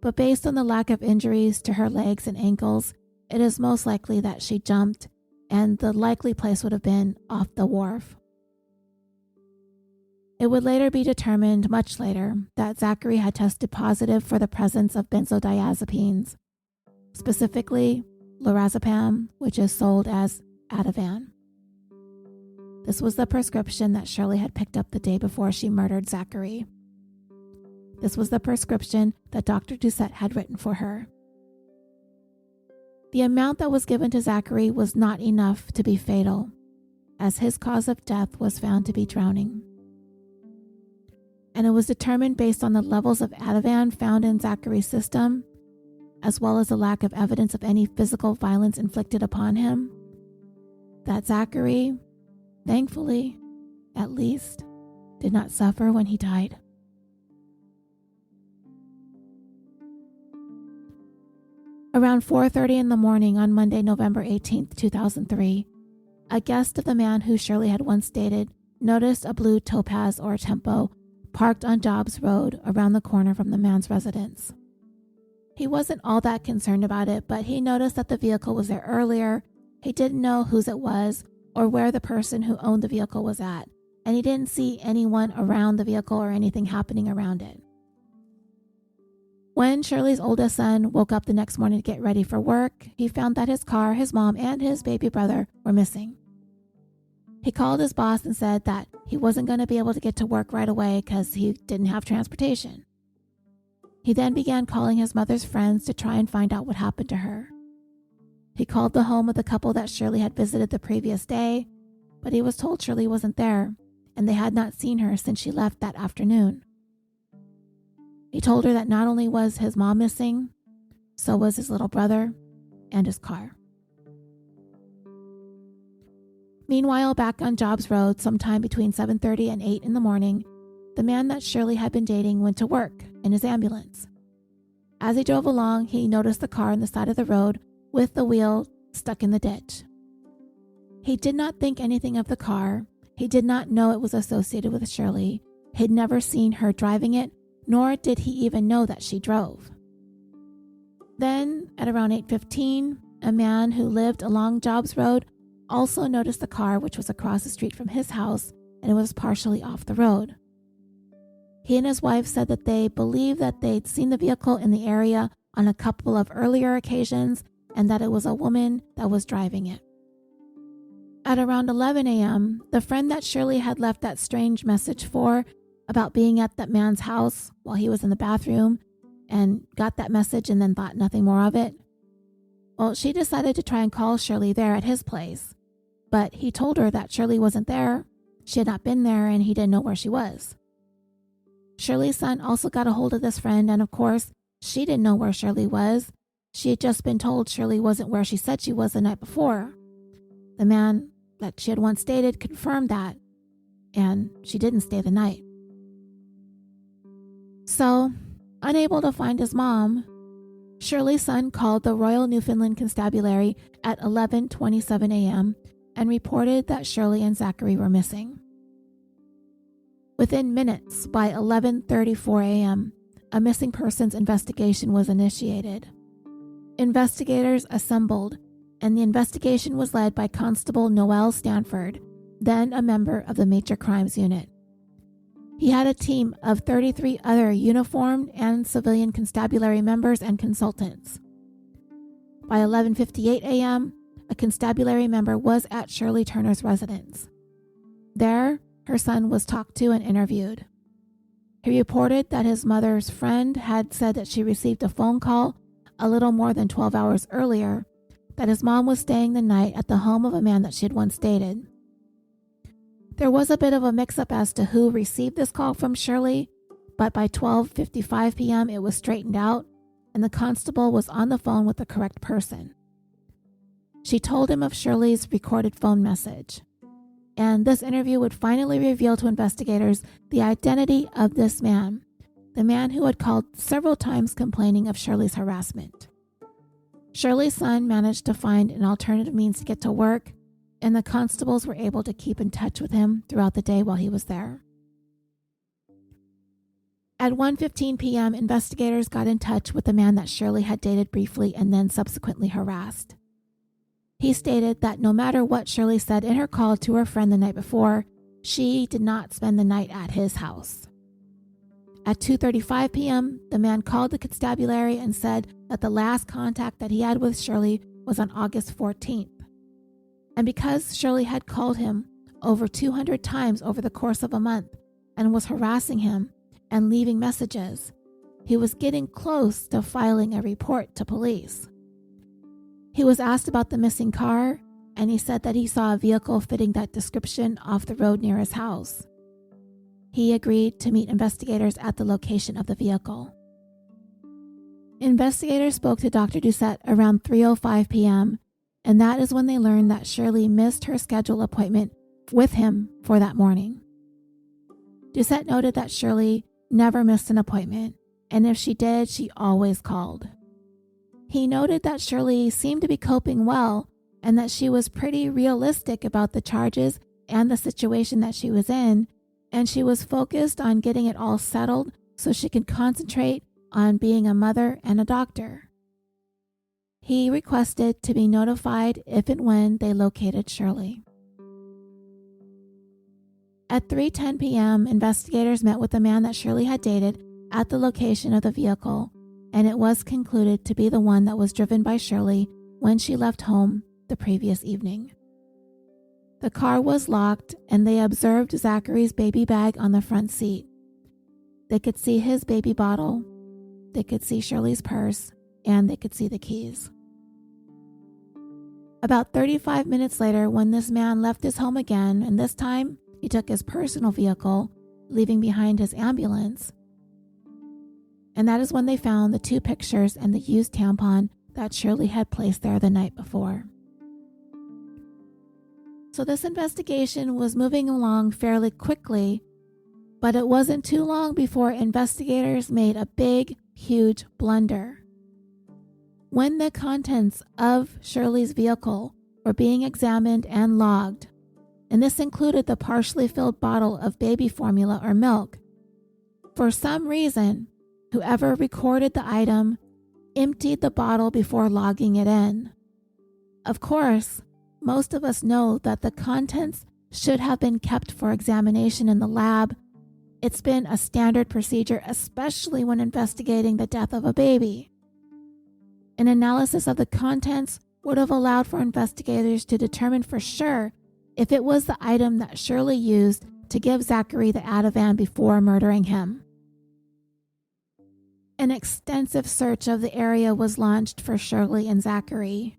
[SPEAKER 1] but based on the lack of injuries to her legs and ankles, it is most likely that she jumped, and the likely place would have been off the wharf. It would later be determined, much later, that Zachary had tested positive for the presence of benzodiazepines, specifically lorazepam, which is sold as Ativan. This was the prescription that Shirley had picked up the day before she murdered Zachary. This was the prescription that Dr. Doucette had written for her. The amount that was given to Zachary was not enough to be fatal, as his cause of death was found to be drowning. And it was determined based on the levels of Ativan found in Zachary's system, as well as the lack of evidence of any physical violence inflicted upon him, that Zachary, thankfully, at least, did not suffer when he died. Around 4:30 in the morning on Monday, November 18th, 2003, a guest of the man who Shirley had once dated noticed a blue Topaz or Tempo parked on Jobs Road around the corner from the man's residence. He wasn't all that concerned about it, but he noticed that the vehicle was there earlier. He didn't know whose it was or where the person who owned the vehicle was at, and he didn't see anyone around the vehicle or anything happening around it. When Shirley's oldest son woke up the next morning to get ready for work, he found that his car, his mom, and his baby brother were missing. He called his boss and said that he wasn't going to be able to get to work right away because he didn't have transportation. He then began calling his mother's friends to try and find out what happened to her. He called the home of the couple that Shirley had visited the previous day, but he was told Shirley wasn't there, and they had not seen her since she left that afternoon. He told her that not only was his mom missing, so was his little brother and his car. Meanwhile, back on Jobs Road, sometime between 7:30 and 8 in the morning, the man that Shirley had been dating went to work in his ambulance. As he drove along, he noticed the car on the side of the road with the wheel stuck in the ditch. He did not think anything of the car. He did not know it was associated with Shirley. He'd never seen her driving it, nor did he even know that she drove. Then, at around 8:15, a man who lived along Jobs Road also noticed the car, which was across the street from his house, and it was partially off the road. He and his wife said that they believed that they'd seen the vehicle in the area on a couple of earlier occasions and that it was a woman that was driving it. At around 11 a.m., the friend that Shirley had left that strange message for about being at that man's house while he was in the bathroom and got that message and then thought nothing more of it. Well, she decided to try and call Shirley there at his place, but he told her that Shirley wasn't there, she had not been there, and he didn't know where she was. Shirley's son also got a hold of this friend, and of course, she didn't know where Shirley was. She had just been told Shirley wasn't where she said she was the night before. The man that she had once dated confirmed that, and she didn't stay the night. So, unable to find his mom, Shirley's son called the Royal Newfoundland Constabulary at 11:27 a.m. and reported that Shirley and Zachary were missing. Within minutes, by 11:34 a.m., a missing persons investigation was initiated. Investigators assembled, and the investigation was led by Constable Noel Stanford, then a member of the Major Crimes Unit. He had a team of 33 other uniformed and civilian constabulary members and consultants. By 11:58 a.m., a constabulary member was at Shirley Turner's residence. There, her son was talked to and interviewed. He reported that his mother's friend had said that she received a phone call a little more than 12 hours earlier that his mom was staying the night at the home of a man that she had once dated. There was a bit of a mix-up as to who received this call from Shirley, but by 12:55 p.m. it was straightened out, and the constable was on the phone with the correct person. She told him of Shirley's recorded phone message, and this interview would finally reveal to investigators the identity of this man, the man who had called several times complaining of Shirley's harassment. Shirley's son managed to find an alternative means to get to work, and the constables were able to keep in touch with him throughout the day while he was there. At 1:15 p.m., investigators got in touch with the man that Shirley had dated briefly and then subsequently harassed. He stated that no matter what Shirley said in her call to her friend the night before, she did not spend the night at his house. At 2:35 p.m., the man called the constabulary and said that the last contact that he had with Shirley was on August 14th. And because Shirley had called him over 200 times over the course of a month and was harassing him and leaving messages, he was getting close to filing a report to police. He was asked about the missing car, and he said that he saw a vehicle fitting that description off the road near his house. He agreed to meet investigators at the location of the vehicle. Investigators spoke to Dr. Doucette around 3:05 p.m., and that is when they learned that Shirley missed her scheduled appointment with him for that morning. Doucette noted that Shirley never missed an appointment, and if she did, she always called. He noted that Shirley seemed to be coping well and that she was pretty realistic about the charges and the situation that she was in, and she was focused on getting it all settled so she could concentrate on being a mother and a doctor. He requested to be notified if and when they located Shirley. At 3:10 p.m., investigators met with the man that Shirley had dated at the location of the vehicle, and it was concluded to be the one that was driven by Shirley when she left home the previous evening. The car was locked, and they observed Zachary's baby bag on the front seat. They could see his baby bottle, they could see Shirley's purse, and they could see the keys. About 35 minutes later, when this man left his home again, and this time he took his personal vehicle, leaving behind his ambulance, and that is when they found the 2 pictures and the used tampon that Shirley had placed there the night before. So this investigation was moving along fairly quickly, but it wasn't too long before investigators made a big, huge blunder. When the contents of Shirley's vehicle were being examined and logged, and this included the partially filled bottle of baby formula or milk, for some reason, whoever recorded the item emptied the bottle before logging it in. Of course, most of us know that the contents should have been kept for examination in the lab. It's been a standard procedure, especially when investigating the death of a baby. An analysis of the contents would have allowed for investigators to determine for sure if it was the item that Shirley used to give Zachary the Ativan before murdering him. An extensive search of the area was launched for Shirley and Zachary.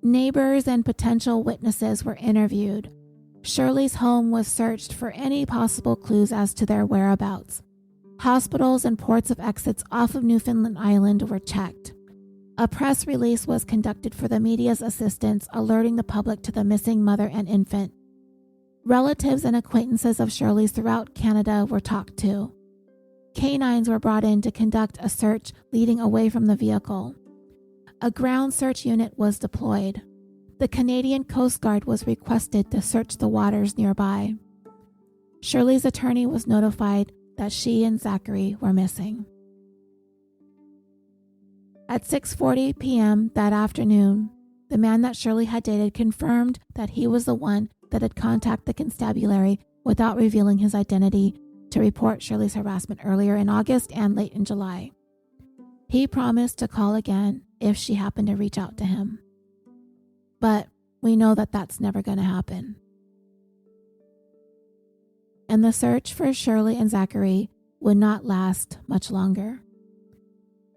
[SPEAKER 1] Neighbors and potential witnesses were interviewed. Shirley's home was searched for any possible clues as to their whereabouts. Hospitals and ports of exits off of Newfoundland Island were checked. A press release was conducted for the media's assistance, alerting the public to the missing mother and infant. Relatives and acquaintances of Shirley's throughout Canada were talked to. Canines were brought in to conduct a search leading away from the vehicle. A ground search unit was deployed. The Canadian Coast Guard was requested to search the waters nearby. Shirley's attorney was notified that she and Zachary were missing. At 6:40 p.m. that afternoon, the man that Shirley had dated confirmed that he was the one that had contacted the constabulary without revealing his identity to report Shirley's harassment earlier in August and late in July. He promised to call again if she happened to reach out to him. But we know that that's never going to happen. And the search for Shirley and Zachary would not last much longer.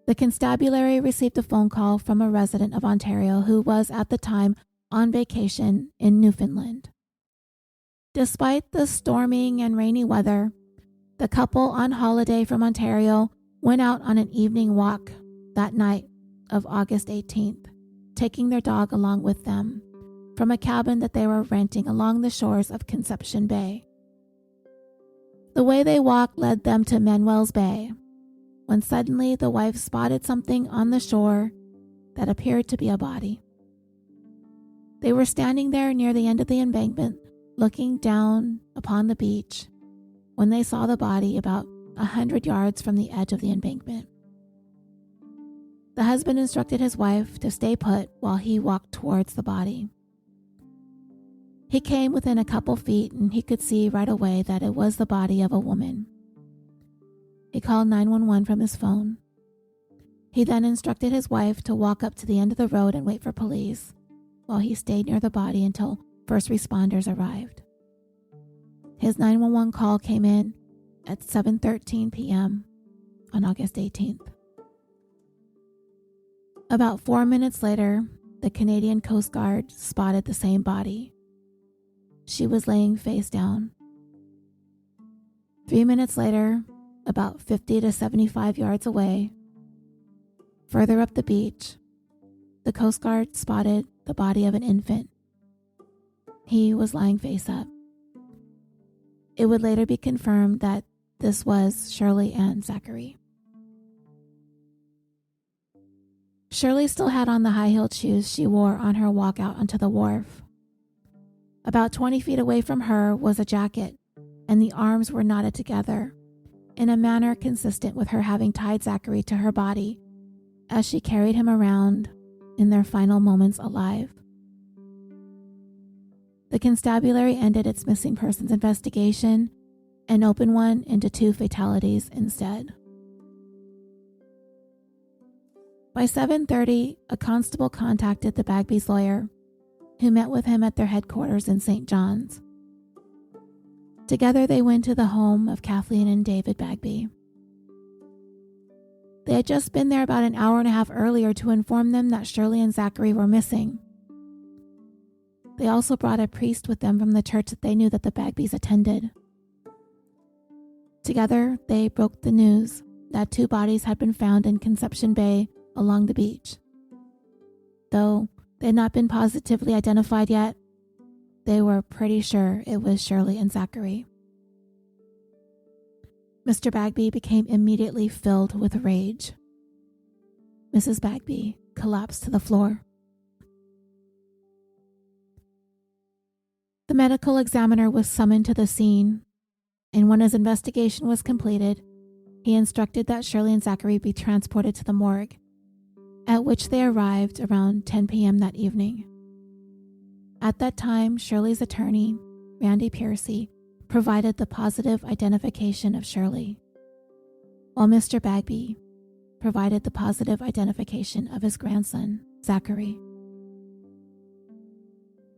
[SPEAKER 1] The constabulary received a phone call from a resident of Ontario who was at the time on vacation in Newfoundland. Despite the storming and rainy weather, the couple on holiday from Ontario went out on an evening walk that night of August 18th, taking their dog along with them from a cabin that they were renting along the shores of Conception Bay. The way they walked led them to Manuel's Bay, when suddenly the wife spotted something on the shore that appeared to be a body. They were standing there near the end of the embankment, looking down upon the beach, when they saw the body about 100 yards from the edge of the embankment. The husband instructed his wife to stay put while he walked towards the body. He came within a couple feet and he could see right away that it was the body of a woman. He called 911 from his phone. He then instructed his wife to walk up to the end of the road and wait for police, while he stayed near the body until first responders arrived. His 911 call came in at 7:13 p.m. on August 18th. About 4 minutes later, the Canadian Coast Guard spotted the same body. She was laying face down. 3 minutes later, about 50 to 75 yards away, further up the beach, the Coast Guard spotted the body of an infant. He was lying face up. It would later be confirmed that this was Shirley and Zachary. Shirley still had on the high-heeled shoes she wore on her walk out onto the wharf. About 20 feet away from her was a jacket, and the arms were knotted together in a manner consistent with her having tied Zachary to her body as she carried him around in their final moments alive. The constabulary ended its missing persons investigation and opened one into 2 fatalities instead. By 7:30, a constable contacted the Bagby's lawyer, who met with him at their headquarters in St. John's. Together they went to the home of Kathleen and David Bagby. They had just been there about an hour and a half earlier to inform them that Shirley and Zachary were missing. They also brought a priest with them from the church that they knew that the Bagbys attended. Together, they broke the news that 2 bodies had been found in Conception Bay along the beach. Though they had not been positively identified yet, they were pretty sure it was Shirley and Zachary. Mr. Bagby became immediately filled with rage. Mrs. Bagby collapsed to the floor. The medical examiner was summoned to the scene, and when his investigation was completed, he instructed that Shirley and Zachary be transported to the morgue, at which they arrived around 10 p.m. that evening. At that time, Shirley's attorney, Randy Piercy, provided the positive identification of Shirley, while Mr. Bagby provided the positive identification of his grandson, Zachary.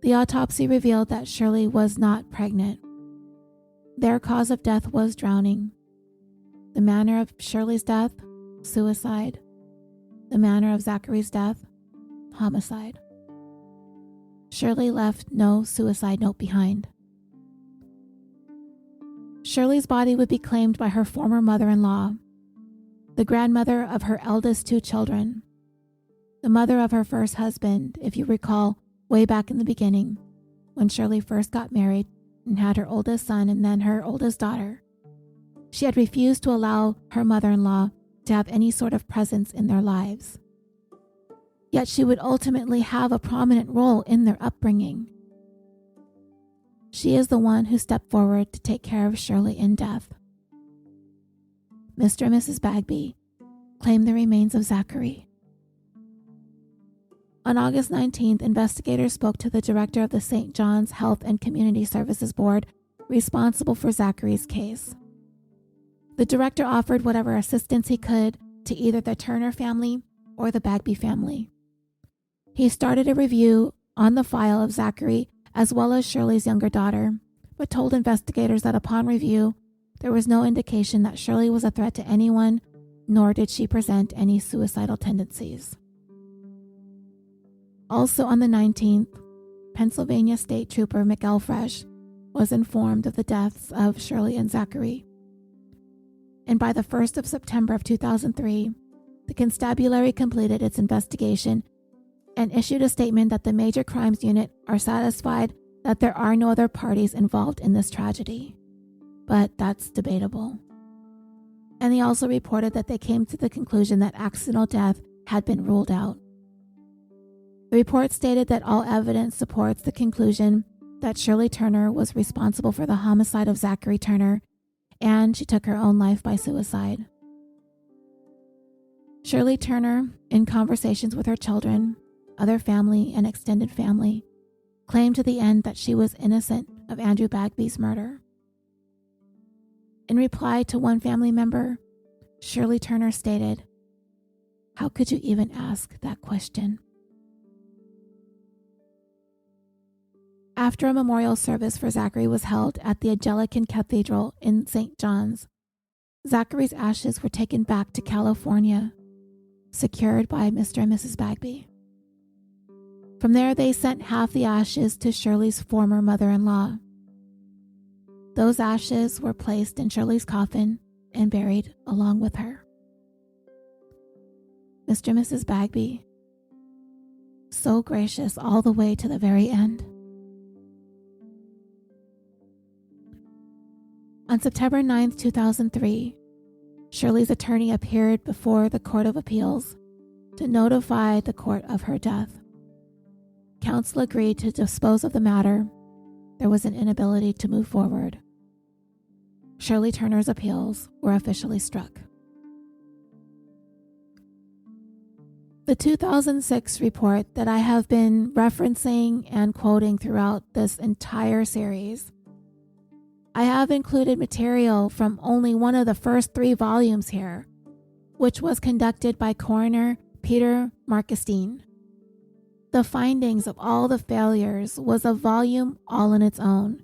[SPEAKER 1] The autopsy revealed that Shirley was not pregnant. Their cause of death was drowning. The manner of Shirley's death, suicide. The manner of Zachary's death, homicide. Shirley left no suicide note behind. Shirley's body would be claimed by her former mother-in-law, the grandmother of her eldest 2 children. the mother of her first husband, if you recall, way back in the beginning, when Shirley first got married and had her oldest son and then her oldest daughter. She had refused to allow her mother-in-law to have any sort of presence in their lives. Yet she would ultimately have a prominent role in their upbringing. She is the one who stepped forward to take care of Shirley in death. Mr. and Mrs. Bagby claimed the remains of Zachary. On August 19th, investigators spoke to the director of the St. John's Health and Community Services Board responsible for Zachary's case. The director offered whatever assistance he could to either the Turner family or the Bagby family. He started a review on the file of Zachary as well as Shirley's younger daughter, but told investigators that upon review, there was no indication that Shirley was a threat to anyone, nor did she present any suicidal tendencies. Also on the 19th, Pennsylvania State Trooper McElfresh was informed of the deaths of Shirley and Zachary. And by the 1st of September of 2003, the constabulary completed its investigation and issued a statement that the Major Crimes Unit are satisfied that there are no other parties involved in this tragedy. But that's debatable. And they also reported that they came to the conclusion that accidental death had been ruled out. The report stated that all evidence supports the conclusion that Shirley Turner was responsible for the homicide of Zachary Turner, and she took her own life by suicide. Shirley Turner, in conversations with her children, other family, and extended family, claimed to the end that she was innocent of Andrew Bagby's murder. In reply to one family member, Shirley Turner stated, "How could you even ask that question?" After a memorial service for Zachary was held at the Anglican Cathedral in St. John's, Zachary's ashes were taken back to California, secured by Mr. and Mrs. Bagby. From there, they sent half the ashes to Shirley's former mother-in-law. Those ashes were placed in Shirley's coffin and buried along with her. Mr. and Mrs. Bagby, so gracious all the way to the very end. On September 9th, 2003, Shirley's attorney appeared before the Court of Appeals to notify the court of her death. Counsel agreed to dispose of the matter. There was an inability to move forward. Shirley Turner's appeals were officially struck. The 2006 report that I have been referencing and quoting throughout this entire series, I have included material from only one of the first 3 volumes here, which was conducted by coroner Peter Markestein. The findings of all the failures was a volume all on its own,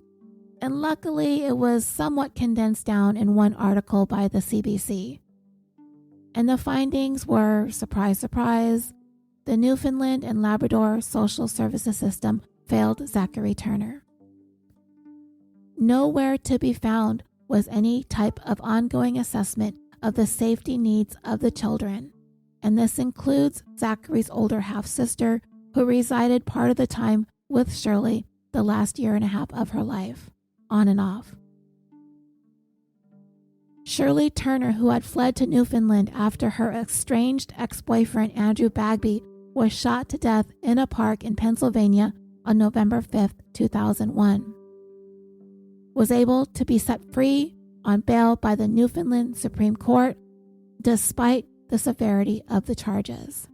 [SPEAKER 1] and luckily it was somewhat condensed down in one article by the CBC. And the findings were, surprise, surprise, the Newfoundland and Labrador social services system failed Zachary Turner. Nowhere to be found was any type of ongoing assessment of the safety needs of the children, and this includes Zachary's older half-sister, who resided part of the time with Shirley the last year and a half of her life, on and off. Shirley Turner, who had fled to Newfoundland after her estranged ex-boyfriend Andrew Bagby was shot to death in a park in Pennsylvania on November 5th, 2001, was able to be set free on bail by the Newfoundland Supreme Court despite the severity of the charges.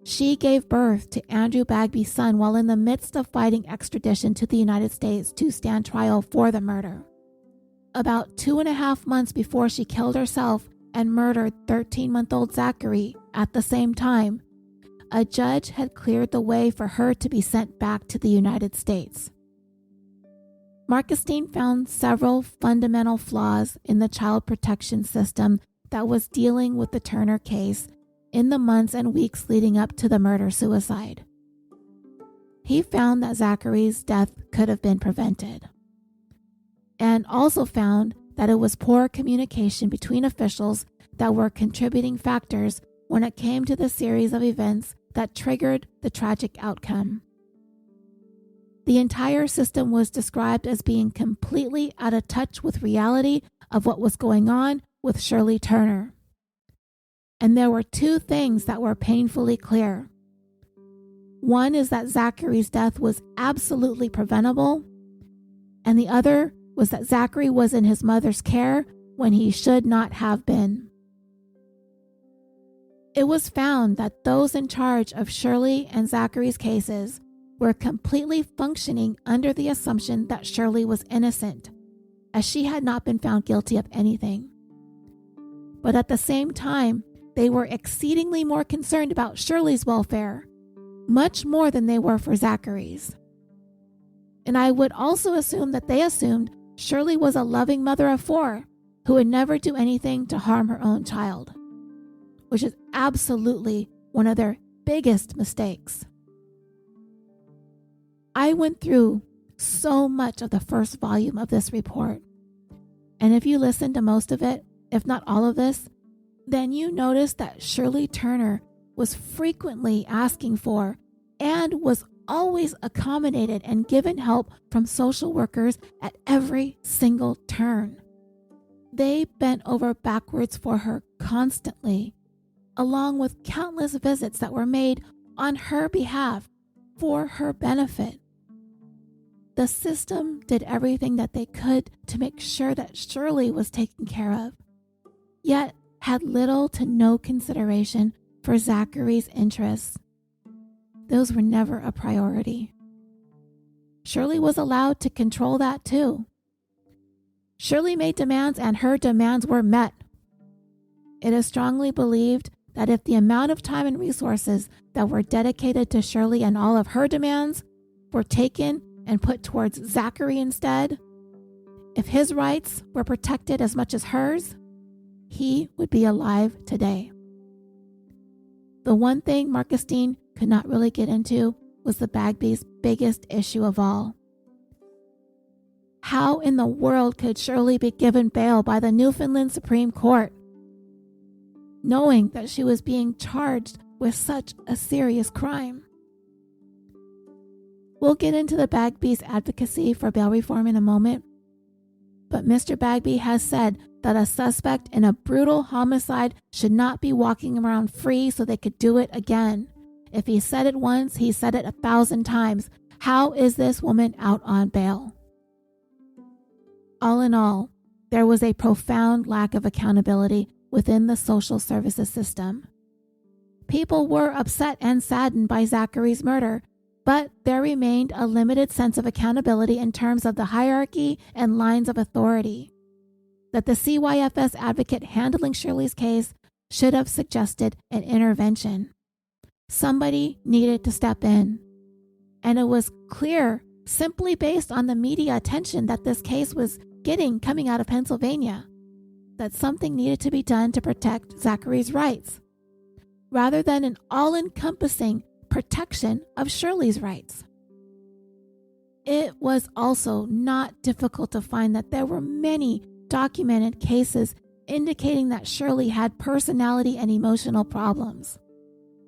[SPEAKER 1] She gave birth to Andrew Bagby's son while in the midst of fighting extradition to the United States to stand trial for the murder. About 2.5 months before she killed herself and murdered 13-month-old Zachary at the same time, a judge had cleared the way for her to be sent back to the United States. Markestein found several fundamental flaws in the child protection system that was dealing with the Turner case in the months and weeks leading up to the murder-suicide. He found that Zachary's death could have been prevented, and also found that it was poor communication between officials that were contributing factors when it came to the series of events that triggered the tragic outcome. The entire system was described as being completely out of touch with reality of what was going on with Shirley Turner. And there were two things that were painfully clear. One is that Zachary's death was absolutely preventable, and the other was that Zachary was in his mother's care when he should not have been. It was found that those in charge of Shirley and Zachary's cases were completely functioning under the assumption that Shirley was innocent, as she had not been found guilty of anything. But at the same time, they were exceedingly more concerned about Shirley's welfare, much more than they were for Zachary's. And I would also assume that they assumed Shirley was a loving mother of 4 who would never do anything to harm her own child, which is absolutely one of their biggest mistakes. I went through so much of the first volume of this report, and if you listen to most of it, if not all of this, then you notice that Shirley Turner was frequently asking for and was always accommodated and given help from social workers at every single turn. They bent over backwards for her constantly, along with countless visits that were made on her behalf for her benefit. The system did everything that they could to make sure that Shirley was taken care of, yet had little to no consideration for Zachary's interests. Those were never a priority. Shirley was allowed to control that too. Shirley made demands and her demands were met. It is strongly believed that if the amount of time and resources that were dedicated to Shirley and all of her demands were taken and put towards Zachary instead, if his rights were protected as much as hers, he would be alive today. The one thing Marcus Dean could not really get into was the Bagby's biggest issue of all. How in the world could Shirley be given bail by the Newfoundland Supreme Court, knowing that she was being charged with such a serious crime? We'll get into the Bagby's advocacy for bail reform in a moment, but Mr. Bagby has said that a suspect in a brutal homicide should not be walking around free so they could do it again. If he said it once, he said it 1,000 times. How is this woman out on bail? All in all, there was a profound lack of accountability within the social services system. People were upset and saddened by Zachary's murder, but there remained a limited sense of accountability in terms of the hierarchy and lines of authority. That the CYFS advocate handling Shirley's case should have suggested an intervention. Somebody needed to step in. And it was clear, simply based on the media attention that this case was getting coming out of Pennsylvania, that something needed to be done to protect Zachary's rights, rather than an all-encompassing protection of Shirley's rights. It was also not difficult to find that there were many documented cases indicating that Shirley had personality and emotional problems,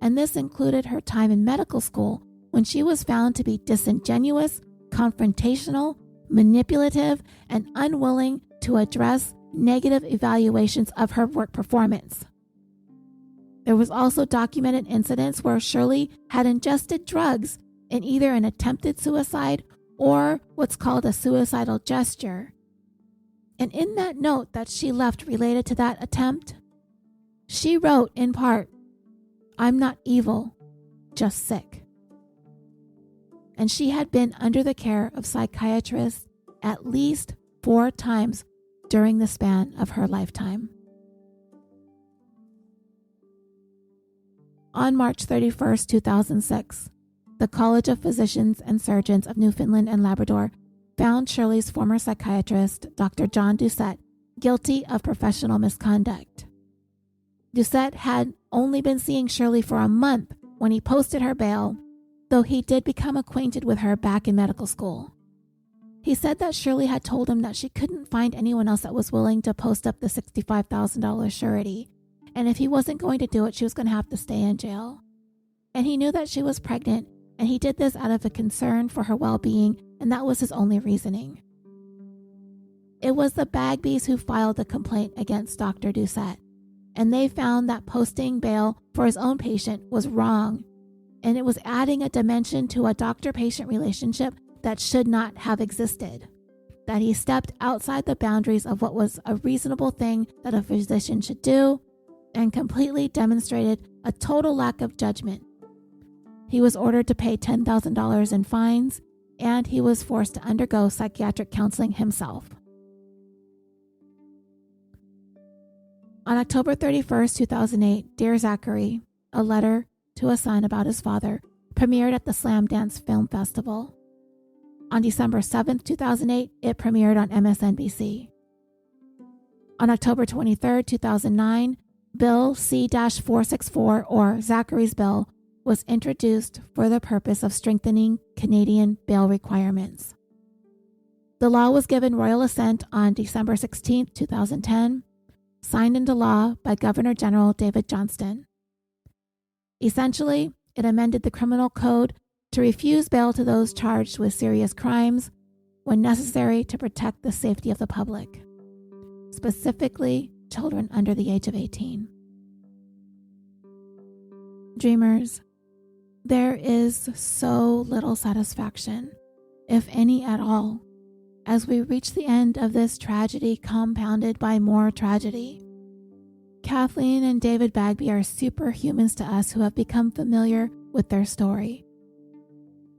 [SPEAKER 1] and this included her time in medical school when she was found to be disingenuous, confrontational, manipulative, and unwilling to address negative evaluations of her work performance. There was also documented incidents where Shirley had ingested drugs in either an attempted suicide or what's called a suicidal gesture. And in that note that she left related to that attempt, she wrote in part, "I'm not evil, just sick." And she had been under the care of psychiatrists at least 4 times during the span of her lifetime. On March 31st, 2006, the College of Physicians and Surgeons of Newfoundland and Labrador found Shirley's former psychiatrist, Dr. John Doucette, guilty of professional misconduct. Doucette had only been seeing Shirley for a month when he posted her bail, though he did become acquainted with her back in medical school. He said that Shirley had told him that she couldn't find anyone else that was willing to post up the $65,000 surety, and if he wasn't going to do it, she was going to have to stay in jail. And he knew that she was pregnant, and he did this out of a concern for her well-being, and that was his only reasoning. It was the Bagbys who filed the complaint against Dr. Doucette, and they found that posting bail for his own patient was wrong, and it was adding a dimension to a doctor-patient relationship that should not have existed, that he stepped outside the boundaries of what was a reasonable thing that a physician should do, and completely demonstrated a total lack of judgment. He was ordered to pay $10,000 in fines, and he was forced to undergo psychiatric counseling himself. On October 31st, 2008, Dear Zachary, a letter to a son about his father, premiered at the Slam Dance Film Festival. On December 7th, 2008, it premiered on MSNBC. On October 23rd, 2009, Bill C-464, or Zachary's Bill, was introduced for the purpose of strengthening Canadian bail requirements. The law was given royal assent on December 16, 2010, signed into law by Governor General David Johnston. Essentially, it amended the criminal code to refuse bail to those charged with serious crimes when necessary to protect the safety of the public, specifically children under the age of 18. Dreamers, there is so little satisfaction, if any at all, as we reach the end of this tragedy compounded by more tragedy. Kathleen and David Bagby are superhumans to us who have become familiar with their story.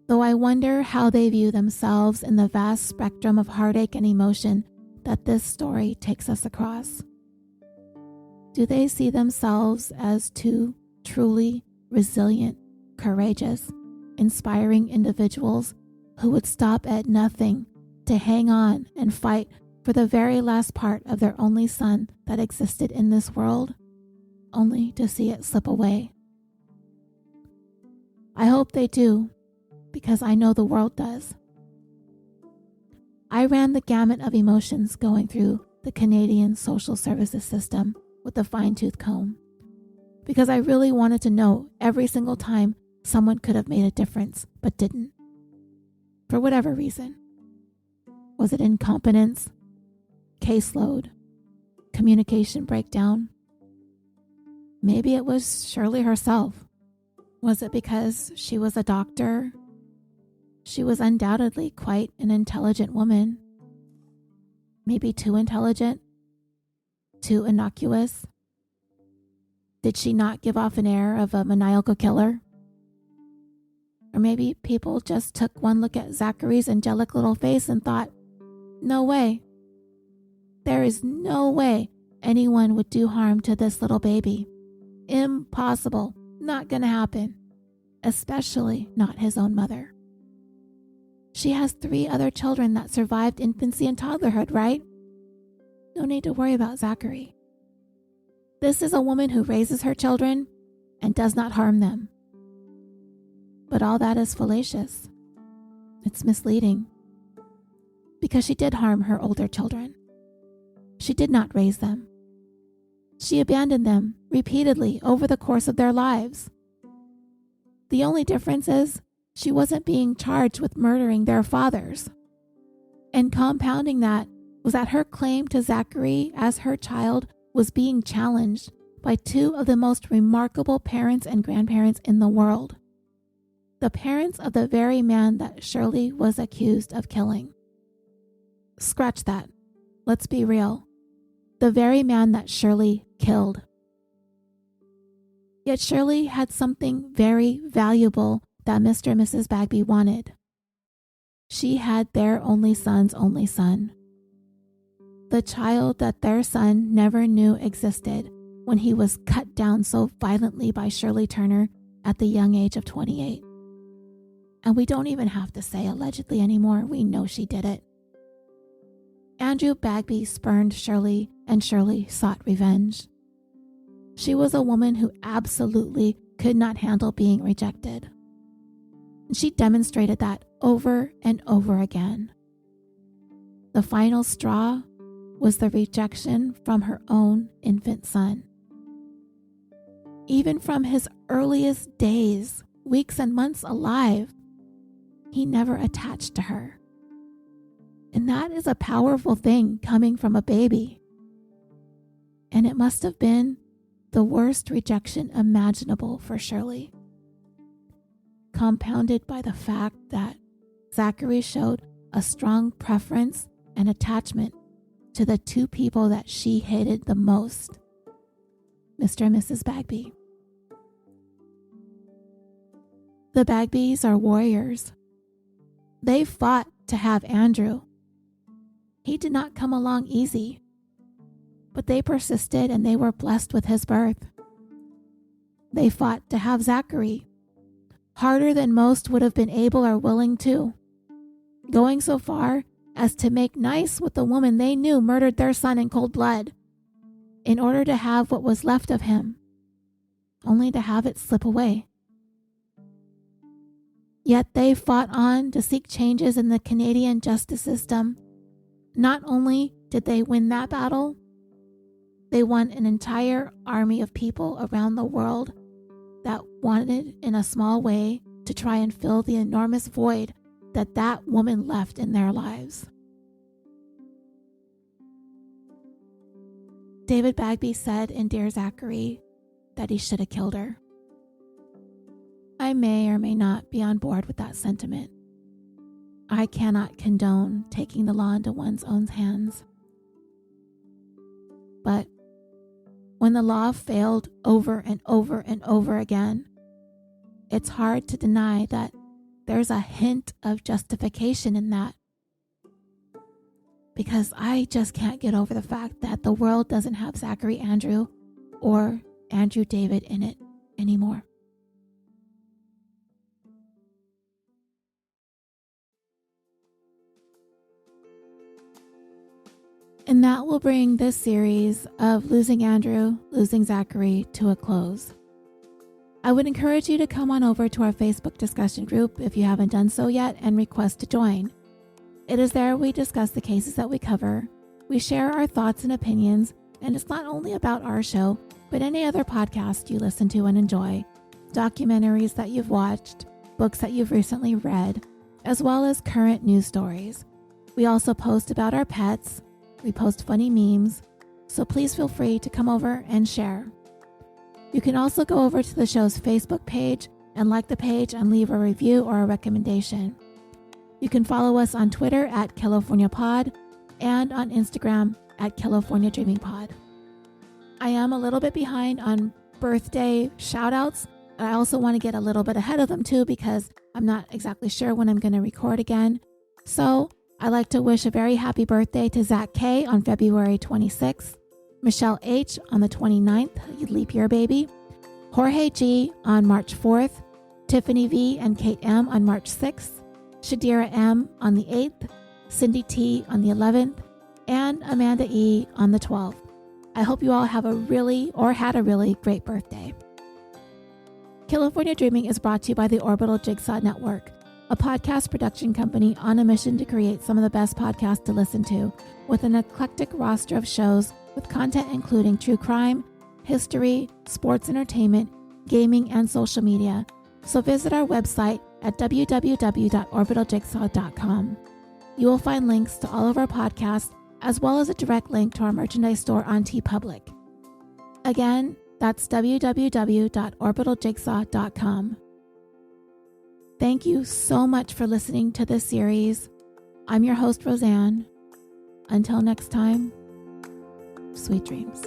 [SPEAKER 1] Though I wonder how they view themselves in the vast spectrum of heartache and emotion that this story takes us across. Do they see themselves as two truly resilient, courageous, inspiring individuals who would stop at nothing to hang on and fight for the very last part of their only son that existed in this world, only to see it slip away? I hope they do, because I know the world does. I ran the gamut of emotions going through the Canadian social services system with a fine-tooth comb, because I really wanted to know every single time someone could have made a difference but didn't. For whatever reason. Was it incompetence, caseload, communication breakdown? Maybe it was Shirley herself. Was it because she was a doctor? She was undoubtedly quite an intelligent woman. Maybe too intelligent? Too innocuous? Did she not give off an air of a maniacal killer? Or maybe people just took one look at Zachary's angelic little face and thought, no way. There is no way anyone would do harm to this little baby. Impossible. Not gonna happen. Especially not his own mother. She has 3 other children that survived infancy and toddlerhood, right? No need to worry about Zachary. This is a woman who raises her children and does not harm them. But all that is fallacious. It's misleading. Because she did harm her older children. She did not raise them. She abandoned them repeatedly over the course of their lives. The only difference is she wasn't being charged with murdering their fathers. And compounding that was that her claim to Zachary as her child was being challenged by 2 of the most remarkable parents and grandparents in the world. The parents of the very man that Shirley was accused of killing. Scratch that. Let's be real. The very man that Shirley killed. Yet Shirley had something very valuable that Mr. and Mrs. Bagby wanted. She had their only son's only son. The child that their son never knew existed when he was cut down so violently by Shirley Turner at the young age of 28. And we don't even have to say allegedly anymore. We know she did it. Andrew Bagby spurned Shirley, and Shirley sought revenge. She was a woman who absolutely could not handle being rejected. And she demonstrated that over and over again. The final straw was the rejection from her own infant son. Even from his earliest days, weeks and months alive, he never attached to her. And that is a powerful thing coming from a baby. And it must have been the worst rejection imaginable for Shirley, compounded by the fact that Zachary showed a strong preference and attachment to the two people that she hated the most, Mr. and Mrs. Bagby. The Bagbys are warriors. They fought to have Andrew. He did not come along easy, but they persisted and they were blessed with his birth. They fought to have Zachary, harder than most would have been able or willing to, going so far as to make nice with the woman they knew murdered their son in cold blood in order to have what was left of him, only to have it slip away. Yet they fought on to seek changes in the Canadian justice system. Not only did they win that battle, they won an entire army of people around the world that wanted, in a small way, to try and fill the enormous void that that woman left in their lives. David Bagby said in Dear Zachary that he should have killed her. I may or may not be on board with that sentiment. I cannot condone taking the law into one's own hands. But when the law failed over and over and over again, it's hard to deny that there's a hint of justification in that. Because I just can't get over the fact that the world doesn't have Zachary Andrew or Andrew David in it anymore. And that will bring this series of Losing Andrew, Losing Zachary to a close. I would encourage you to come on over to our Facebook discussion group if you haven't done so yet and request to join. It is there we discuss the cases that we cover, we share our thoughts and opinions, and it's not only about our show, but any other podcast you listen to and enjoy, documentaries that you've watched, books that you've recently read, as well as current news stories. We also post about our pets. We post funny memes, so please feel free to come over and share. You can also go over to the show's Facebook page and like the page and leave a review or a recommendation. You can follow us on Twitter at CaliforniaPod and on Instagram at CaliforniaDreamingPod. I am a little bit behind on birthday shoutouts. I also want to get a little bit ahead of them too because I'm not exactly sure when I'm going to record again. So I'd like to wish a very happy birthday to Zach K on February 26th, Michelle H on the 29th, leap year baby, Jorge G on March 4th, Tiffany V and Kate M on March 6th, Shadira M on the 8th, Cindy T on the 11th, and Amanda E on the 12th. I hope you all have had a really great birthday. California Dreaming is brought to you by the Orbital Jigsaw Network, a podcast production company on a mission to create some of the best podcasts to listen to, with an eclectic roster of shows with content including true crime, history, sports entertainment, gaming, and social media. So visit our website at www.orbitaljigsaw.com. You will find links to all of our podcasts, as well as a direct link to our merchandise store on TeePublic. Again, that's www.orbitaljigsaw.com. Thank you so much for listening to this series. I'm your host, Roseanne. Until next time, sweet dreams.